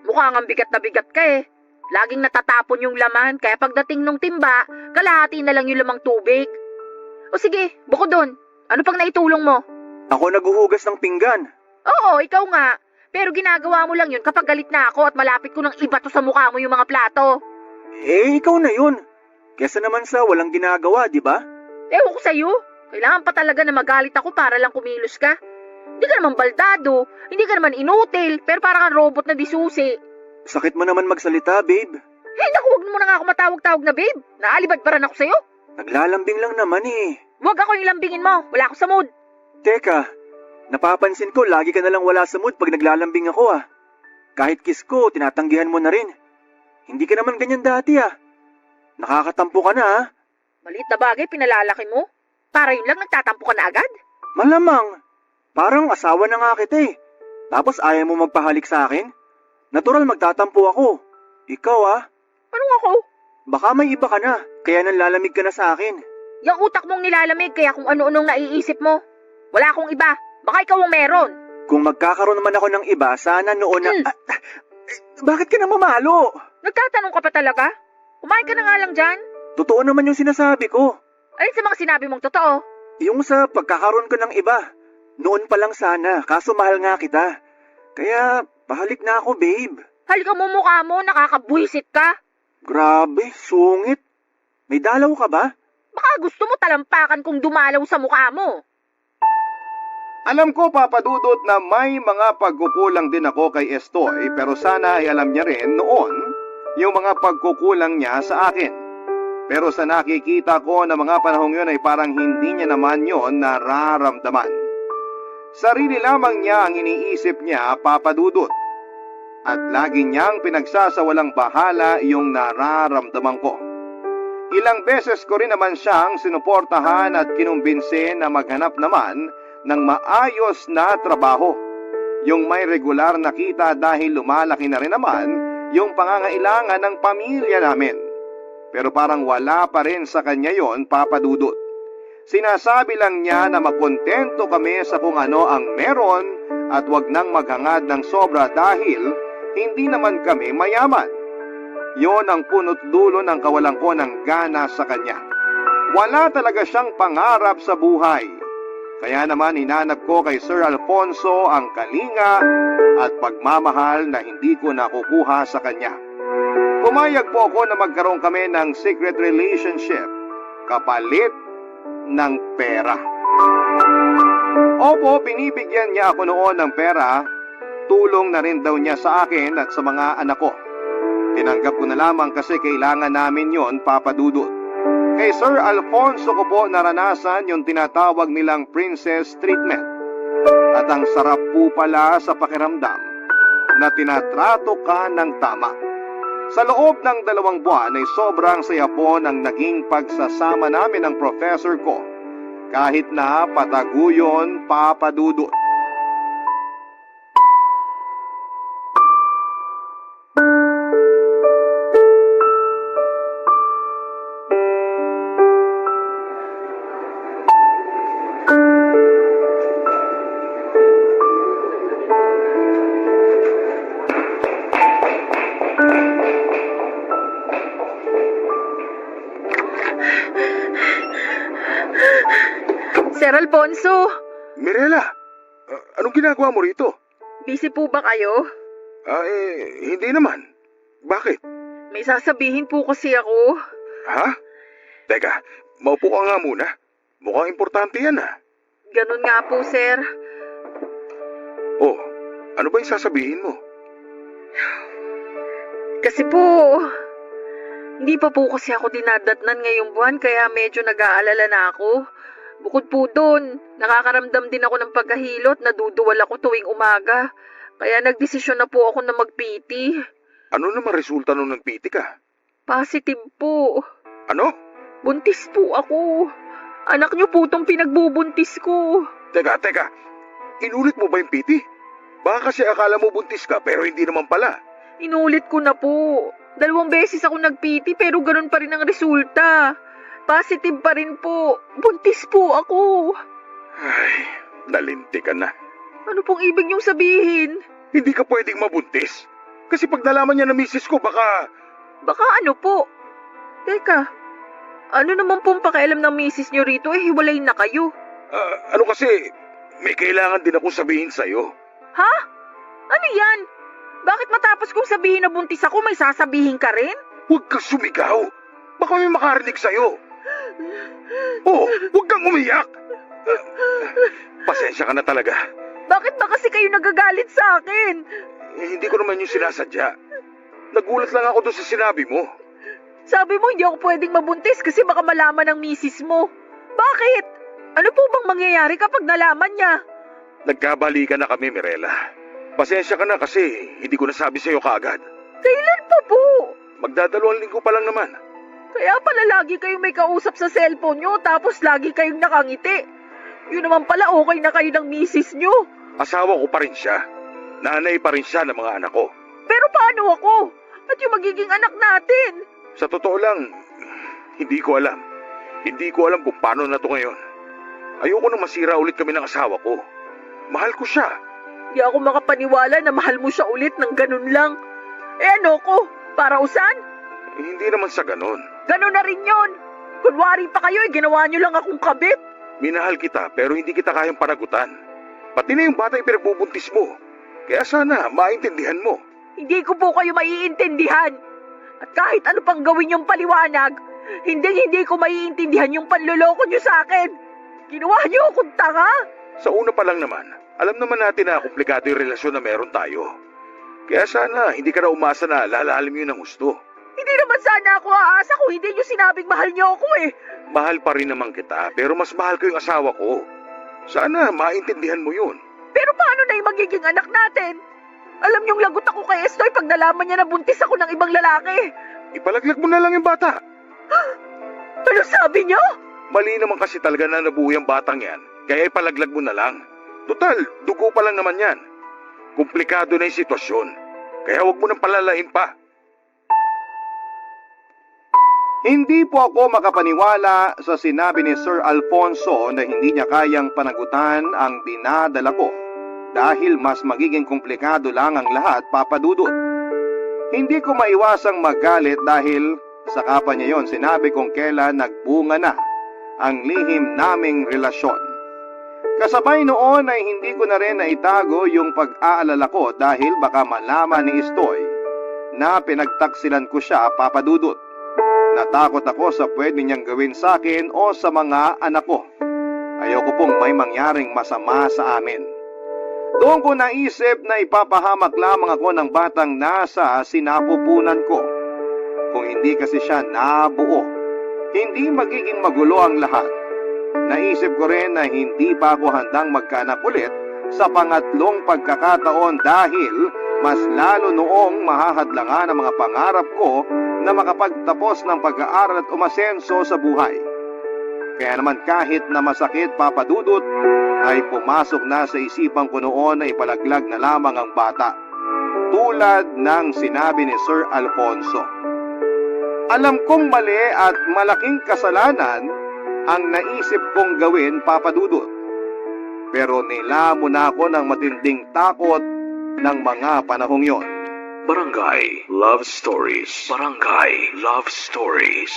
Mukha nga bigat na bigat ka eh. Laging natatapon yung laman, kaya pagdating nung timba, kalahati na lang yung lamang tubig. O sige, bukod doon, ano pang naitulong mo? Ako naguhugas ng pinggan. Oo, ikaw nga. Pero ginagawa mo lang yun kapag galit na ako at malapit ko ng ibato sa mukha mo yung mga plato. Eh, ikaw na yun. Kesa naman sa walang ginagawa, di ba? Ewan ko sa'yo. Kailangan pa talaga na magalit ako para lang kumilos ka. Hindi ka naman baldado, hindi ka naman inutil, pero parang kang robot na disusi. Sakit mo naman magsalita, babe. Eh, naku, huwag mo na nga ako matawag-tawag na babe. Naalibad pa rin ako sa'yo. Naglalambing lang naman eh. Huwag ako yung lambingin mo, wala ako sa mood. Teka, napapansin ko lagi ka nalang wala sa mood pag naglalambing ako ah. Kahit kiss ko, tinatanggihan mo na rin. Hindi ka naman ganyan dati ah. Nakakatampo ka na ah. Maliit na bagay, pinalalaki mo. Para yun lang nagtatampo ka na agad. Malamang, parang asawa na nga kita eh. Tapos ayaw mo magpahalik sa akin? Natural magtatampo ako. Ikaw ah, Anong ako? baka may iba ka na, kaya nanlalamig ka na sa akin. Yung utak mong nilalamig kaya kung ano-anong naiisip mo. Wala akong iba, baka ikaw ang meron. Kung magkakaroon naman ako ng iba, sana noon na... bakit ka na mamalo? Nagtatanong ka pa talaga? Kumain ka na nga lang dyan. Totoo naman yung sinasabi ko. Alin sa mga sinabi mong totoo? Yung sa pagkakaroon ko ng iba. Noon pa lang sana, kaso mahal nga kita. Kaya, pahalik na ako, babe. Halika mo mukha mo, nakakabwisit ka. Grabe, sungit. May dalaw ka ba? Baka gusto mo talampakan kung dumalaw sa mukha mo. Alam ko, Papa Dudut, na may mga pagkukulang din ako kay Estoy, pero sana ay alam niya rin noon yung mga pagkukulang niya sa akin. Pero sa nakikita ko na mga panahong yun ay parang hindi niya naman yon nararamdaman. Sarili lamang niya ang iniisip niya, Papa Dudut. At lagi niyang pinagsasawalang bahala yung nararamdaman ko. Ilang beses ko rin naman siyang sinuportahan at kinumbinse na maghanap naman ng maayos na trabaho. Yung may regular na kita dahil lumalaki na rin naman yung pangangailangan ng pamilya namin. Pero parang wala pa rin sa kanya yon, Papa Dudut. Sinasabi lang niya na makontento kami sa kung ano ang meron at wag nang maghangad ng sobra dahil hindi naman kami mayaman. Yon ang punot dulo ng kawalan ko ng gana sa kanya. Wala talaga siyang pangarap sa buhay. Kaya naman hinanap ko kay Sir Alfonso ang kalinga at pagmamahal na hindi ko nakukuha sa kanya. Pumayag po ako na magkaroon kami ng secret relationship kapalit ng pera. Opo, binibigyan niya ako noon ng pera. Tulong na rin daw niya sa akin at sa mga anak ko. Tinanggap ko na lamang kasi kailangan namin yon, Papa Dudut. Kay Sir Alfonso ko po naranasan yung tinatawag nilang princess treatment. At ang sarap po pala sa pakiramdam na tinatrato ka ng tama. Sa loob ng 2 buwan ay sobrang saya po ng naging pagsasama namin ng professor ko. Kahit na pataguyon, Papa Dudut. Sir Alfonso, Mirela, anong ginagawa mo rito? busy po ba kayo? Hindi naman. Bakit? May sasabihin po kasi ako. Ha? Teka, maupo ka nga muna. Mukhang importante yan ah. Ganun nga po, sir. Ano ba yung sasabihin mo? Kasi po, hindi pa po kasi ako dinadatnan ngayong buwan kaya medyo nag-aalala na ako. Bukod po doon, nakakaramdam din ako ng pagkahilot, naduduwal ako tuwing umaga. Kaya nagdesisyon na po ako na mag-PT. Ano naman resulta nung nag-PT ka? Positive po. Ano? Buntis po ako. Anak niyo po tong pinagbubuntis ko. Teka. Inulit mo ba yung PT? Baka kasi akala mo buntis ka pero hindi naman pala. Inulit ko na po. 2 beses ako nag-PT pero ganun pa rin ang resulta. Positive pa rin po. Buntis po ako. Ay, nalinti ka na. Ano pong ibig niyong sabihin? Hindi ka pwedeng mabuntis. Kasi pag nalaman niya na misis ko, baka... Baka ano po? Teka, ano naman pong pakialam ng misis niyo rito hiwalay na kayo? ano kasi, may kailangan din akong sabihin sa'yo. Ha? Ano yan? Bakit matapos kong sabihin na buntis ako, may sasabihin ka rin? Huwag kang sumigaw. Baka may makarinig sa'yo. Oh, huwag kang umiyak. Pasensya ka na talaga. Bakit ba kasi kayo nagagalit sa akin? Hindi ko naman yung sinasadya. Nagulat lang ako doon sa sinabi mo. Sabi mo hindi ako pwedeng mabuntis kasi baka malaman ng misis mo. Bakit? Ano po bang mangyayari kapag nalaman niya? Nagkabalikan na kami, Mirela. Pasensya ka na kasi hindi ko nasabi sa'yo kaagad. Kailan pa po? Magdadalawang linggo pa lang naman. Kaya pala lagi kayong may kausap sa cellphone nyo tapos lagi kayong nakangiti. Yun naman pala okay na kayo ng misis nyo. Asawa ko pa rin siya. Nanay pa rin siya ng mga anak ko. Pero paano ako? At yung magiging anak natin? Sa totoo lang, hindi ko alam. Hindi ko alam kung paano na to ngayon. Ayoko nang masira ulit kami ng asawa ko. Mahal ko siya. Di ako makapaniwala na mahal mo siya ulit ng ganun lang. Eh ano ko? Para usan? Hindi naman sa ganon. Ganun na rin yun. Kunwari pa kayo ginawa nyo lang akong kabit. Minahal kita pero hindi kita kayang panagutan. Pati na yung bata yung pinagbubuntis mo. Kaya sana maintindihan mo. Hindi ko po kayo maiintindihan. At kahit ano pang gawin yung paliwanag, hindi ko maiintindihan yung panloloko nyo sa akin. Ginawa nyo akong tanga. Sa una pa lang naman, alam naman natin na komplikado yung relasyon na meron tayo. Kaya sana hindi ka na umasa na lalalim yun ng gusto. Hindi naman sana ako aasa kung hindi nyo sinabing mahal nyo ako eh. Mahal pa rin naman kita pero mas mahal ko yung asawa ko. Sana maintindihan mo yun. Pero paano na yung magiging anak natin? Alam niyong lagot ako kay Estoy pag nalaman niya na buntis ako ng ibang lalaki. Ipalaglag mo na lang yung bata. Ano sabi niyo? Mali naman kasi talaga na nabuhay ang batang yan. Kaya ipalaglag mo na lang. Total, dugo pa lang naman yan. Komplikado na yung sitwasyon. Kaya huwag mo nang palalain pa. Hindi po ako makapaniwala sa sinabi ni Sir Alfonso na hindi niya kayang panagutan ang dinadala ko dahil mas magiging komplikado lang ang lahat, Papa Dudut. Hindi ko maiwasang magalit dahil sa kapa niya yon sinabi kong kailan nagbunga na ang lihim naming relasyon. Kasabay noon ay hindi ko na rin naitago yung pag-aalala ko dahil baka malaman ni Estoy na pinagtaksilan ko siya, Papa Dudut. Natakot ako sa pwede niyang gawin sa akin o sa mga anak ko. Ayoko pong may mangyaring masama sa amin. Doon ko naisip na ipapahamak lamang ako ng batang nasa sinapupunan ko. Kung hindi kasi siya nabuo, hindi magiging magulo ang lahat. Naisip ko rin na hindi pa ako handang magkaanak ulit sa pangatlong pagkakataon dahil mas lalo noong mahahadlangan ang mga pangarap ko na makapagtapos ng pag-aaral at umasenso sa buhay. Kaya naman kahit na masakit, Papa Dudut, ay pumasok na sa isipan ko noon na ipalaglag na lamang ang bata. Tulad ng sinabi ni Sir Alfonso. Alam kong mali at malaking kasalanan ang naisip kong gawin, Papa Dudut. Pero nilamon na ako ng matinding takot ng mga panahong yon. Barangay Love Stories. Barangay Love Stories.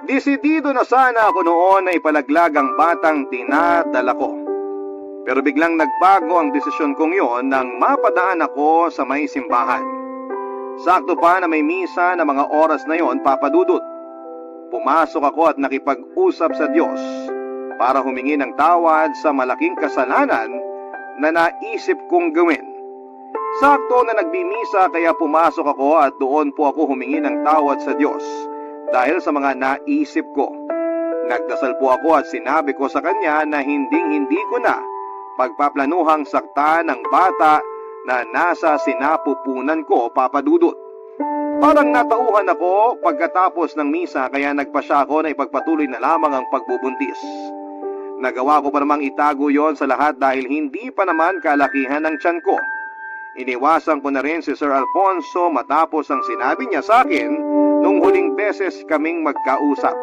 Desidido na sana ako noon na ipalaglag ang batang dinadala ko. Pero biglang nagbago ang desisyon kong yon nang mapadaan ako sa may simbahan. Sakto pa na may misa na mga oras na yon, Papa Dudut. Pumasok ako at nakipag-usap sa Diyos para humingi ng tawad sa malaking kasalanan na naisip kong gawin. Sakto na nagbimisa kaya pumasok ako at doon po ako humingi ng tawad sa Diyos dahil sa mga naisip ko. Nagdasal po ako at sinabi ko sa kanya na hindi ko na pagpaplanuhang sakta ng bata na nasa sinapupunan ko, Papa Dudut. Parang natauhan ako pagkatapos ng misa kaya nagpasya ako na ipagpatuloy na lamang ang pagbubuntis. Nagawa ko pa namang itago yon sa lahat dahil hindi pa naman kalakihan ng tiyan ko. Iniwasan ko na rin si Sir Alfonso matapos ang sinabi niya sa akin nung huling beses kaming magkausap.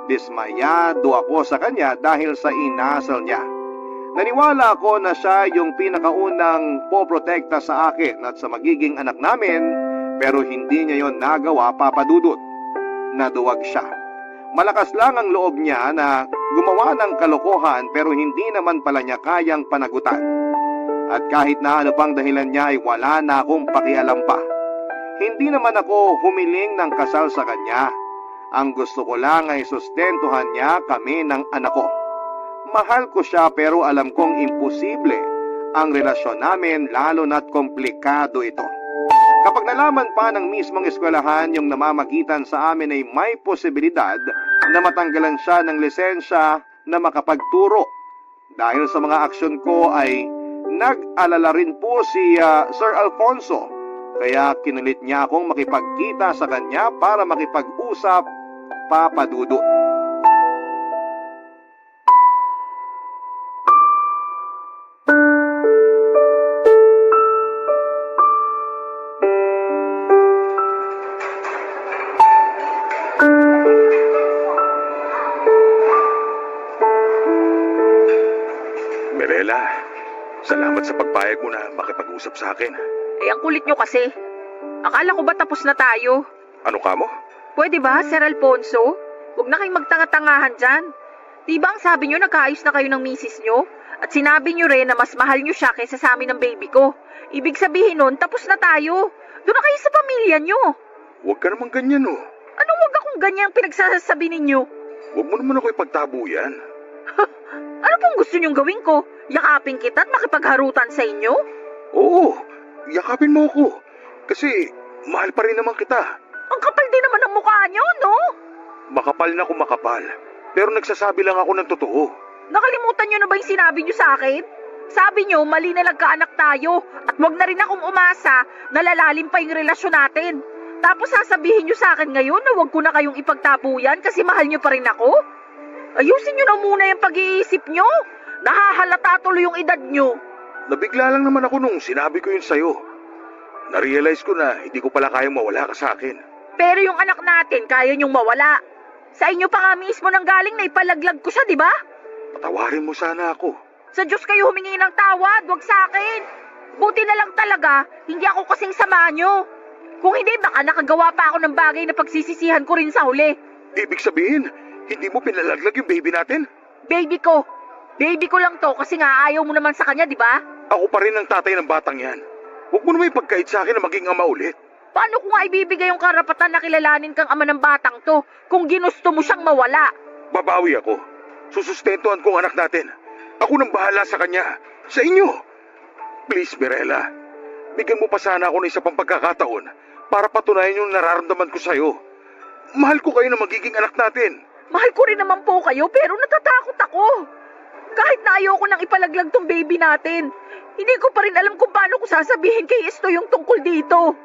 Dismayado ako sa kanya dahil sa inasal niya. Naniwala ako na siya yung pinakaunang poprotekta sa akin at sa magiging anak namin, pero hindi niya yon nagawa, Papa Dudut. Naduwag siya. Malakas lang ang loob niya na gumawa ng kalokohan pero hindi naman pala niya kayang panagutan. At kahit na ano pang dahilan niya ay wala na akong pakialam pa. Hindi naman ako humiling ng kasal sa kanya. Ang gusto ko lang ay sustentuhan niya kami ng anak ko. Mahal ko siya pero alam kong imposible ang relasyon namin lalo na't komplikado ito. Kapag nalaman pa ng mismong eskwelahan yung namamagitan sa amin ay may posibilidad na matanggalan siya ng lisensya na makapagturo. Dahil sa mga aksyon ko ay nag-alala rin po si Sir Alfonso. Kaya kinulit niya akong makipagkita sa kanya para makipag-usap, Papa Dudut. Mirela, salamat sa pagpayag mo na makipag-usap sa akin. Eh, ang kulit nyo kasi. Akala ko ba tapos na tayo? Ano ka mo? Pwede ba, Sir Alfonso? Huwag na kayong magtanga-tangahan dyan. Di ba ang sabi nyo nagkaayos na kayo ng misis nyo? At sinabi nyo rin na mas mahal nyo siya kaysa sa amin ng baby ko. Ibig sabihin nun, tapos na tayo. Doon na kayo sa pamilya nyo. Huwag ka naman ganyan, oh. Anong wag akong ganyang pinagsasabi ninyo? Huwag mo naman ako ipagtabo yan. Ano pong gusto nyong gawin ko? Yakapin kita at makipagharutan sa inyo? Oo, yakapin mo ako. Kasi mahal pa rin naman kita. Ang kapal din naman ng mukha nyo, no? Makapal na kung makapal. Pero nagsasabi lang ako ng totoo. Nakalimutan nyo na ba yung sinabi nyo sa akin? Sabi nyo, mali na nagkaanak tayo at wag na rin akong umasa na lalalim pa yung relasyon natin. Tapos sasabihin nyo sa akin ngayon na wag ko na kayong ipagtabuyan kasi mahal nyo pa rin ako? Ayusin nyo na muna yung pag-iisip nyo. Nahahalata tuloy yung edad nyo. Nabigla lang naman ako nung sinabi ko yun sa'yo. Na-realize ko na hindi ko pala kayang mawala ka sa akin. Pero yung anak natin, kaya nyong mawala. Sa inyo pa nga mismo nang galing na ipalaglag ko siya, di ba? Patawarin mo sana ako. Sa Diyos kayo humingi ng tawad, wag sa akin. Buti na lang talaga, hindi ako kasing sama nyo. Kung hindi, baka nakagawa pa ako ng bagay na pagsisisihan ko rin sa huli. Ibig sabihin, hindi mo pinalaglag yung baby natin? Baby ko. Baby ko lang to kasi nga ayaw mo naman sa kanya, di ba? Ako pa rin ang tatay ng batang yan. Huwag mo naman ipagkait sa akin na maging ama ulit. Paano ko nga ibibigay yung karapatan na kilalanin kang ama ng batang to kung ginusto mo siyang mawala? Babawi ako. Susustentuhan ko ang anak natin. Ako nang bahala sa kanya. Sa inyo. Please, Mirela. Bigyan mo pa sana ako ng isa pang pagkakataon para patunayan yung nararamdaman ko sa'yo. Mahal ko kayo na magiging anak natin. Mahal ko rin naman po kayo pero natatakot ako. Kahit na ayoko nang ipalaglag tong baby natin, hindi ko pa rin alam kung paano ko sasabihin kay Esto yung tungkol dito.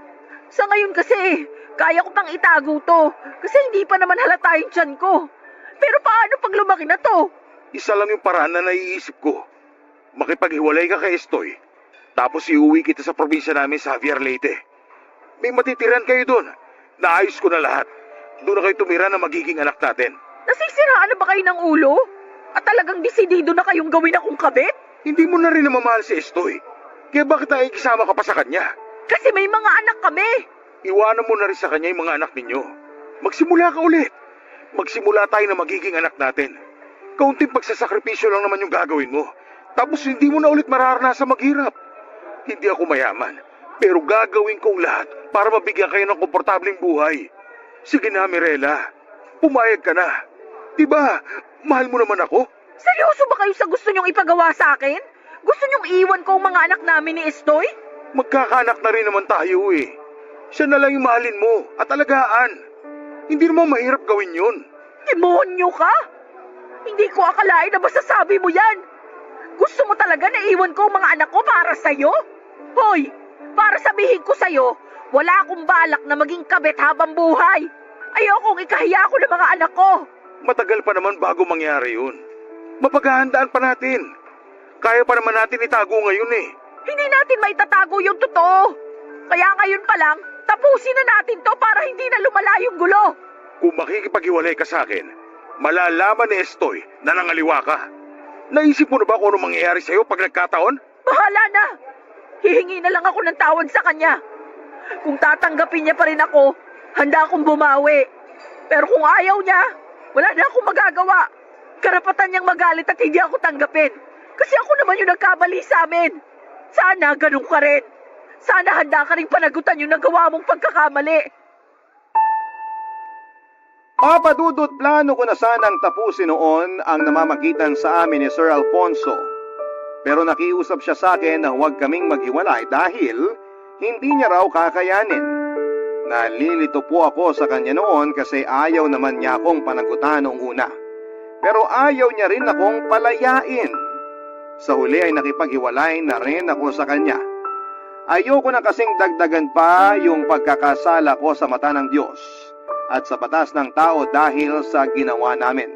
Sa ngayon kasi, kaya ko pang itago to kasi hindi pa naman halata yung tiyan ko. Pero paano pag lumaki na to? Isa lang yung paraan na naiisip ko. Makipaghiwalay ka kay Estoy. Tapos iuwi kita sa probinsya namin sa Javier Leyte. May matitiran kayo doon. Naayos ko na lahat. Doon na kayo tumira na magiging anak natin. Nasisiraan na ba kayo ng ulo? At talagang desidido na kayong gawin akong kabit? Hindi mo na rin namamahal si Estoy. Kaya bakit nakikisama ka pa sa kanya? Kasi may mga anak kami. Iwanan mo na rin sa kanya yung mga anak ninyo. Magsimula ka ulit. Magsimula tayo na magiging anak natin. Kaunting pagsasakripisyo lang naman yung gagawin mo. Tapos hindi mo na ulit mararanasan maghirap. Hindi ako mayaman, pero gagawin kong lahat para mabigyan kayo ng komportabling buhay. Sige na, Mirela. Pumayag ka na. Diba, mahal mo naman ako? Seryoso ba kayo sa gusto nyong ipagawa sa akin? Gusto nyong iwan ko ang mga anak namin ni Estoy? Magkakaanak na rin naman tayo eh. Siya na lang yung mahalin mo at alagaan. Hindi naman mahirap gawin yun. Demonyo ka? Hindi ko akalain na masasabi mo yan. Gusto mo talaga na iwan ko ang mga anak ko para sa'yo? Hoy, para sabihin ko sa'yo, wala akong balak na maging kabit habang buhay. Ayokong ikahiya ko ng mga anak ko. Matagal pa naman bago mangyari yun. Mapaghahandaan pa natin. Kaya pa naman natin itago ngayon eh. Hindi natin maitatago yung totoo. Kaya ngayon pa lang, tapusin na natin to para hindi na lumala yung gulo. Kung makikipag-iwalay ka sa akin, malalaman ni Estoy na nangaliwa ka. Naisip mo na ba kung ano mangyayari sa'yo pag nagkataon? Bahala na. Hihingi na lang ako ng tawad sa kanya. Kung tatanggapin niya pa rin ako, handa akong bumawi. Pero kung ayaw niya, wala na akong magagawa. Karapatan niyang magalit at hindi ako tanggapin. Kasi ako naman yung nagkamali sa amin. Sana ganun ka rin. Sana handa ka rin panagutan yung nagawa mong pagkakamali. Papa Dudut, plano ko na sanang tapusin noon ang namamagitan sa amin ni Sir Alfonso. Pero nakiusap siya sa akin na huwag kaming maghiwalay dahil hindi niya raw kakayanin. Nalilito po ako sa kanya noon kasi ayaw naman niya akong panagutan noong una. Pero ayaw niya rin akong palayain. Sa huli ay nakipaghiwalay na rin ako sa kanya. Ayoko na kasing dagdagan pa yung pagkakasala ko sa mata ng Diyos at sa batas ng tao dahil sa ginawa namin.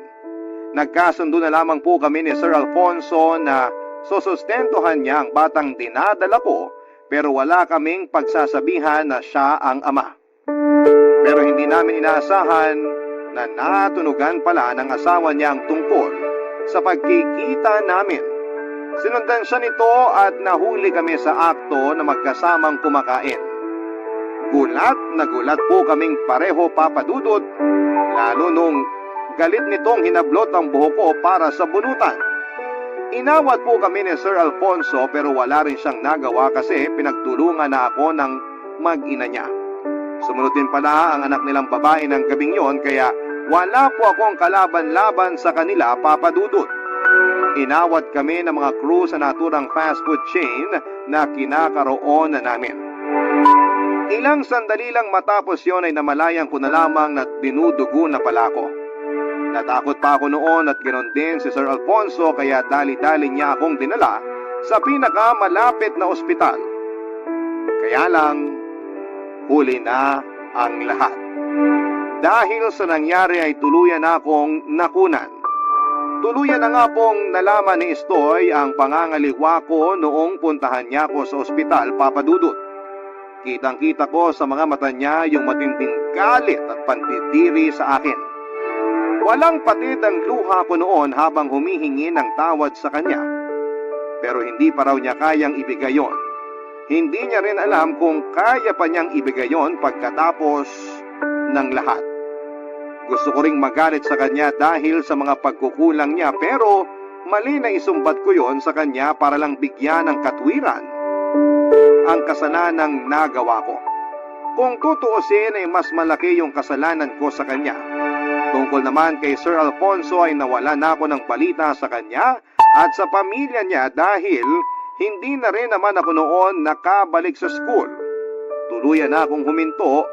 Nagkasundo na lamang po kami ni Sir Alfonso na susustentuhan niya ang batang dinadala ko pero wala kaming pagsasabihan na siya ang ama. Pero hindi namin inaasahan na natunugan pala ng asawa niya ang tungkol sa pagkikita namin. Sinundan siya nito at nahuli kami sa akto na magkasamang kumakain. Gulat na gulat po kaming pareho, Papa Dudut, lalo nung galit nitong hinablot ang buhok ko para sa bunutan. Inawat po kami ni Sir Alfonso pero wala rin siyang nagawa kasi pinagtulungan na ako ng mag-ina niya. Sumunod din pala ang anak nilang babae ng gabing yon kaya wala po akong kalaban-laban sa kanila, Papa Dudut. Inawat kami ng mga crew sa naturang fast food chain na kinakaroon na namin. Ilang sandali lang matapos yon ay namalayan ko na lamang na dinudugo na pala ako. Natakot pa ako noon at ganoon din si Sir Alfonso kaya dali-dali niya akong dinala sa pinakamalapit na ospital. Kaya lang, huli na ang lahat. Dahil sa nangyari ay tuluyan na akong nakunan. Tuluyan na nga pong nalaman ni Estoy ang pangangaliwa ko noong puntahan niya ko sa ospital, Papa Dudut. Kitang-kita ko sa mga mata niya yung matinding galit at pandidiri sa akin. Walang patid ang luha ko noon habang humihingi ng tawad sa kanya. Pero hindi pa raw niya kayang ibigay yon. Hindi niya rin alam kung kaya pa niyang ibigay yon pagkatapos ng lahat. Gusto ko ring magalit sa kanya dahil sa mga pagkukulang niya pero mali na isumbat ko yon sa kanya para lang bigyan ng katwiran ang kasalanang nagawa ko. Kung tutuusin ay mas malaki yung kasalanan ko sa kanya. Tungkol naman kay Sir Alfonso ay nawala na ako ng balita sa kanya at sa pamilya niya dahil hindi na rin naman ako noon nakabalik sa school. Tuluyan na akong huminto,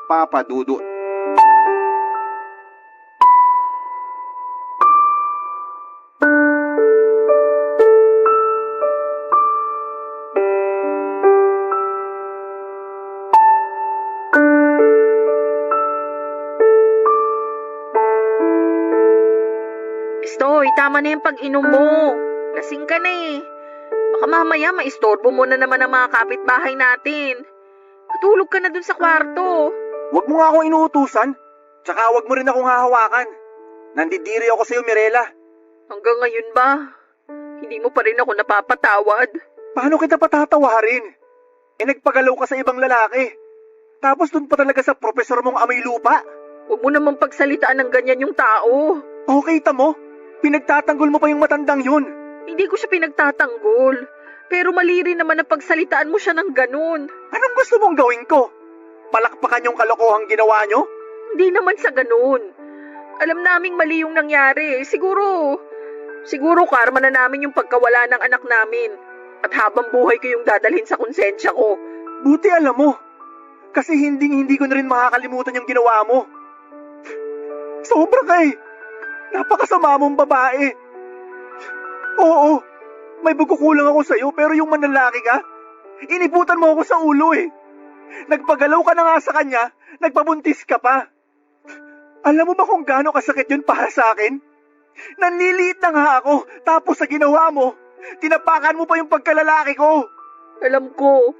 Papa Dudut. Estoy, tama na yung pag-inom mo. Lasing ka na eh. Baka mamaya maistorbo mo na naman ang mga kapitbahay natin. Matulog ka na dun sa kwarto. Huwag mo nga akong inuutusan. Tsaka huwag mo rin akong hahawakan. Nandidiri ako sa'yo, Mirela. Hanggang ngayon ba? Hindi mo pa rin ako napapatawad. Paano kita patatawarin? Nagpagalaw ka sa ibang lalaki. Tapos dun pa talaga sa profesor mong amoy lupa. Huwag mo namang pagsalitaan ng ganyan yung tao. Okay, tamo. Pinagtatanggol mo pa yung matandang yun. Hindi ko siya pinagtatanggol. Pero mali rin naman na pagsalitaan mo siya ng ganun. Anong gusto mong gawin ko? Palakpakan yung kalokohang ginawa nyo? Hindi naman sa ganun. Alam naming mali yung nangyari. Siguro karma na namin yung pagkawala ng anak namin. At habang buhay ko yung dadalhin sa konsensya ko. Buti alam mo. Kasi hindi ko na rin makakalimutan yung ginawa mo. Sobra ka eh. Napakasama mong babae. Oo, may pagkukulang ako sa'yo pero yung manlalaki ka, iniputan mo ako sa ulo eh. Nagpagalaw ka na nga sa kanya, nagpabuntis ka pa. Alam mo ba kung gaano kasakit yun para sa akin? Nanliliit na nga ako, tapos sa ginawa mo, tinapakan mo pa yung pagkalalaki ko. Alam ko.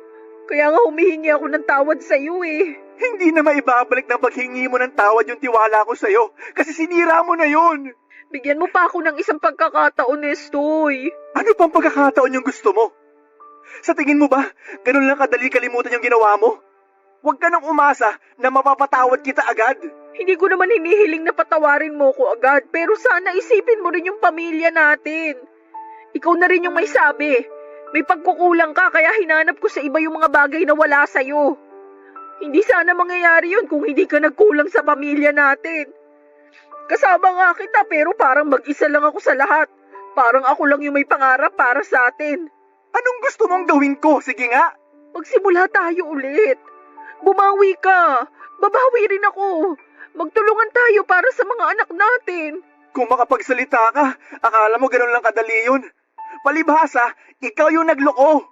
Kaya nga humihingi ako ng tawad sa'yo eh. Hindi na maibabalik ng paghingi mo ng tawad yung tiwala ko sa'yo, kasi sinira mo na yun. Bigyan mo pa ako ng isang pagkakataon, Estoy. Ano pang pagkakataon yung gusto mo? Sa tingin mo ba, ganun lang kadali kalimutan yung ginawa mo? Huwag ka nang umasa na mapapatawad kita agad. Hindi ko naman hinihiling na patawarin mo ko agad, pero sana isipin mo rin yung pamilya natin. Ikaw na rin yung may sabi. May pagkukulang ka kaya hinanap ko sa iba yung mga bagay na wala sa'yo. Hindi sana mangyayari yun kung hindi ka nagkulang sa pamilya natin. Kasama nga kita pero parang mag-isa lang ako sa lahat. Parang ako lang yung may pangarap para sa atin. Anong gusto mong gawin ko? Sige nga. Magsimula tayo ulit. Bumawi ka. Babawi rin ako. Magtulungan tayo para sa mga anak natin. Kung makapagsalita ka, akala mo ganun lang kadali yun. Palibhasa, ikaw yung nagloko.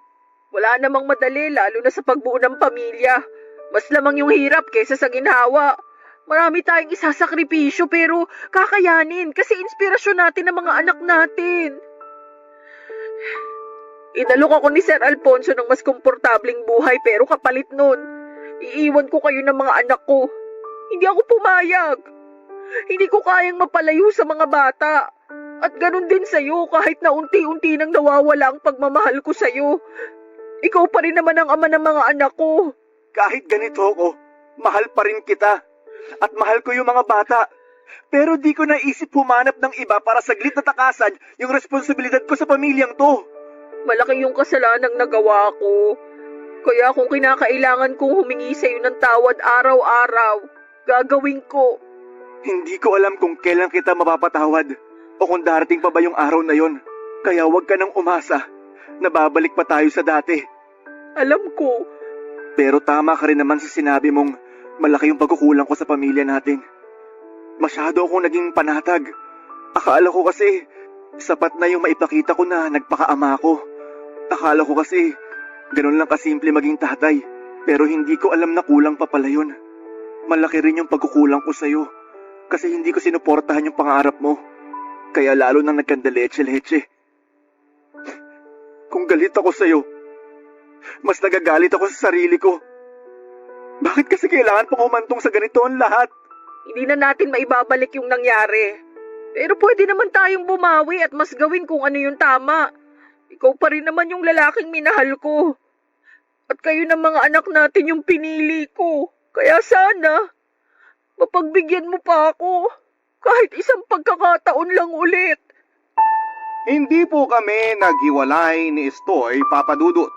Wala namang madali lalo na sa pagbuo ng pamilya. Mas lamang yung hirap kaysa sa ginhawa. Marami tayong isasakripisyo pero kakayanin kasi inspirasyon natin ang mga anak natin. Inalok ako ni Sir Alfonso ng mas komportabling buhay pero kapalit nun, iiwan ko kayo ng mga anak ko. Hindi ako pumayag. Hindi ko kayang mapalayo sa mga bata. At ganun din sa'yo kahit na unti-unti nang nawawala ang pagmamahal ko sa'yo. Ikaw pa rin naman ang ama ng mga anak ko. Kahit ganito ko, mahal pa rin kita. At mahal ko yung mga bata. Pero di ko naisip humanap ng iba para saglit na takasan yung responsibilidad ko sa pamilyang to. Malaki yung kasalanang nagawa ko. Kaya kung kinakailangan kong humingi sa'yo ng tawad araw-araw, gagawin ko. Hindi ko alam kung kailan kita mapapatawad o kung darating pa ba yung araw na yon. Kaya huwag ka nang umasa na babalik pa tayo sa dati. Alam ko. Pero tama ka rin naman sa sinabi mong malaki yung pagkukulang ko sa pamilya natin. Masyado akong naging panatag. Akala ko kasi sapat na yung maipakita ko na nagpakaama ko. Akala ko kasi ganun lang kasimple maging tatay. Pero hindi ko alam na kulang pa pala yun. Malaki rin yung pagkukulang ko sa'yo. Kasi hindi ko sinuportahan yung pangarap mo. Kaya lalo nang nagkandaleche-leche. Kung galit ako sa'yo, mas nagagalit ako sa sarili ko. Bakit kasi kailangan pang humantong sa ganito ang lahat? Hindi na natin maibabalik yung nangyari. Pero pwede naman tayong bumawi at mas gawin kung ano yung tama. Ikaw pa rin naman yung lalaking minahal ko. At kayo ng mga anak natin yung pinili ko. Kaya sana, mapagbigyan mo pa ako. Kahit isang pagkakataon lang ulit. Hindi po kami naghiwalay ni Estoy, Papa Dudut.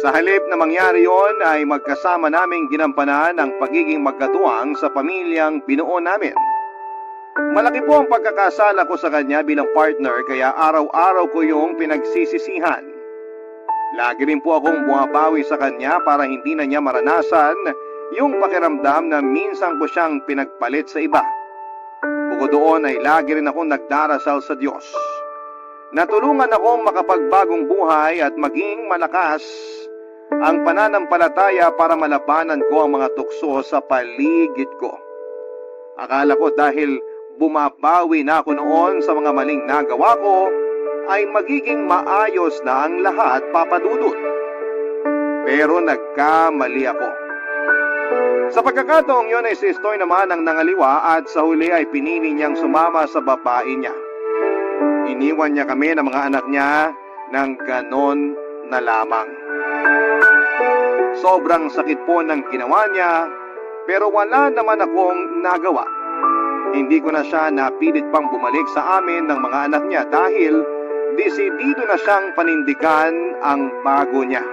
Sa halip na mangyari yon ay magkasama naming ginampanan ang pagiging magkatuwang sa pamilyang binuo namin. Malaki po ang pagkakasala ko sa kanya bilang partner kaya araw-araw ko yung pinagsisisihan. Lagi rin po akong bumabawi sa kanya para hindi na niya maranasan yung pakiramdam na minsan ko siyang pinagpalit sa iba. Bukod doon ay lagi rin akong nagdarasal sa Diyos. Natulungan akong makapagbagong buhay at maging malakas ang pananampalataya para malabanan ko ang mga tukso sa paligid ko. Akala ko dahil bumabawi na ako noon sa mga maling nagawa ko, ay magiging maayos na ang lahat, Papa Dudut. Pero nagkamali ako. Sa pagkakataong yun ay si Estoy naman ang nangaliwa at sa huli ay pinili niyang sumama sa babae niya. Iniwan niya kami ng mga anak niya ng ganon na lamang. Sobrang sakit po ng ginawa niya, pero wala naman akong nagawa. Hindi ko na siya napilit pang bumalik sa amin ng mga anak niya dahil desidido na siyang panindigan ang bago niya.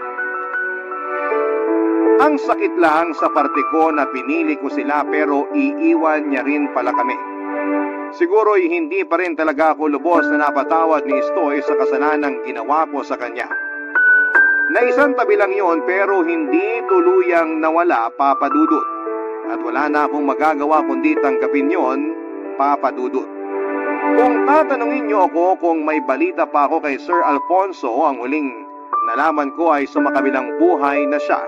Ang sakit lang sa parte ko na pinili ko sila pero iiwan niya rin pala kami. Siguro'y hindi pa rin talaga ako lubos na napatawad ni Estoy sa kasalanang ginawa ko sa kanya. Naisang tabi lang yon pero hindi tuluyang nawala, Papa Dudut. At wala na akong magagawa kundi tanggapin yon, Papa Dudut. Kung tatanungin niyo ako kung may balita pa ako kay Sir Alfonso, ang huling nalaman ko ay sa makabilang buhay na siya.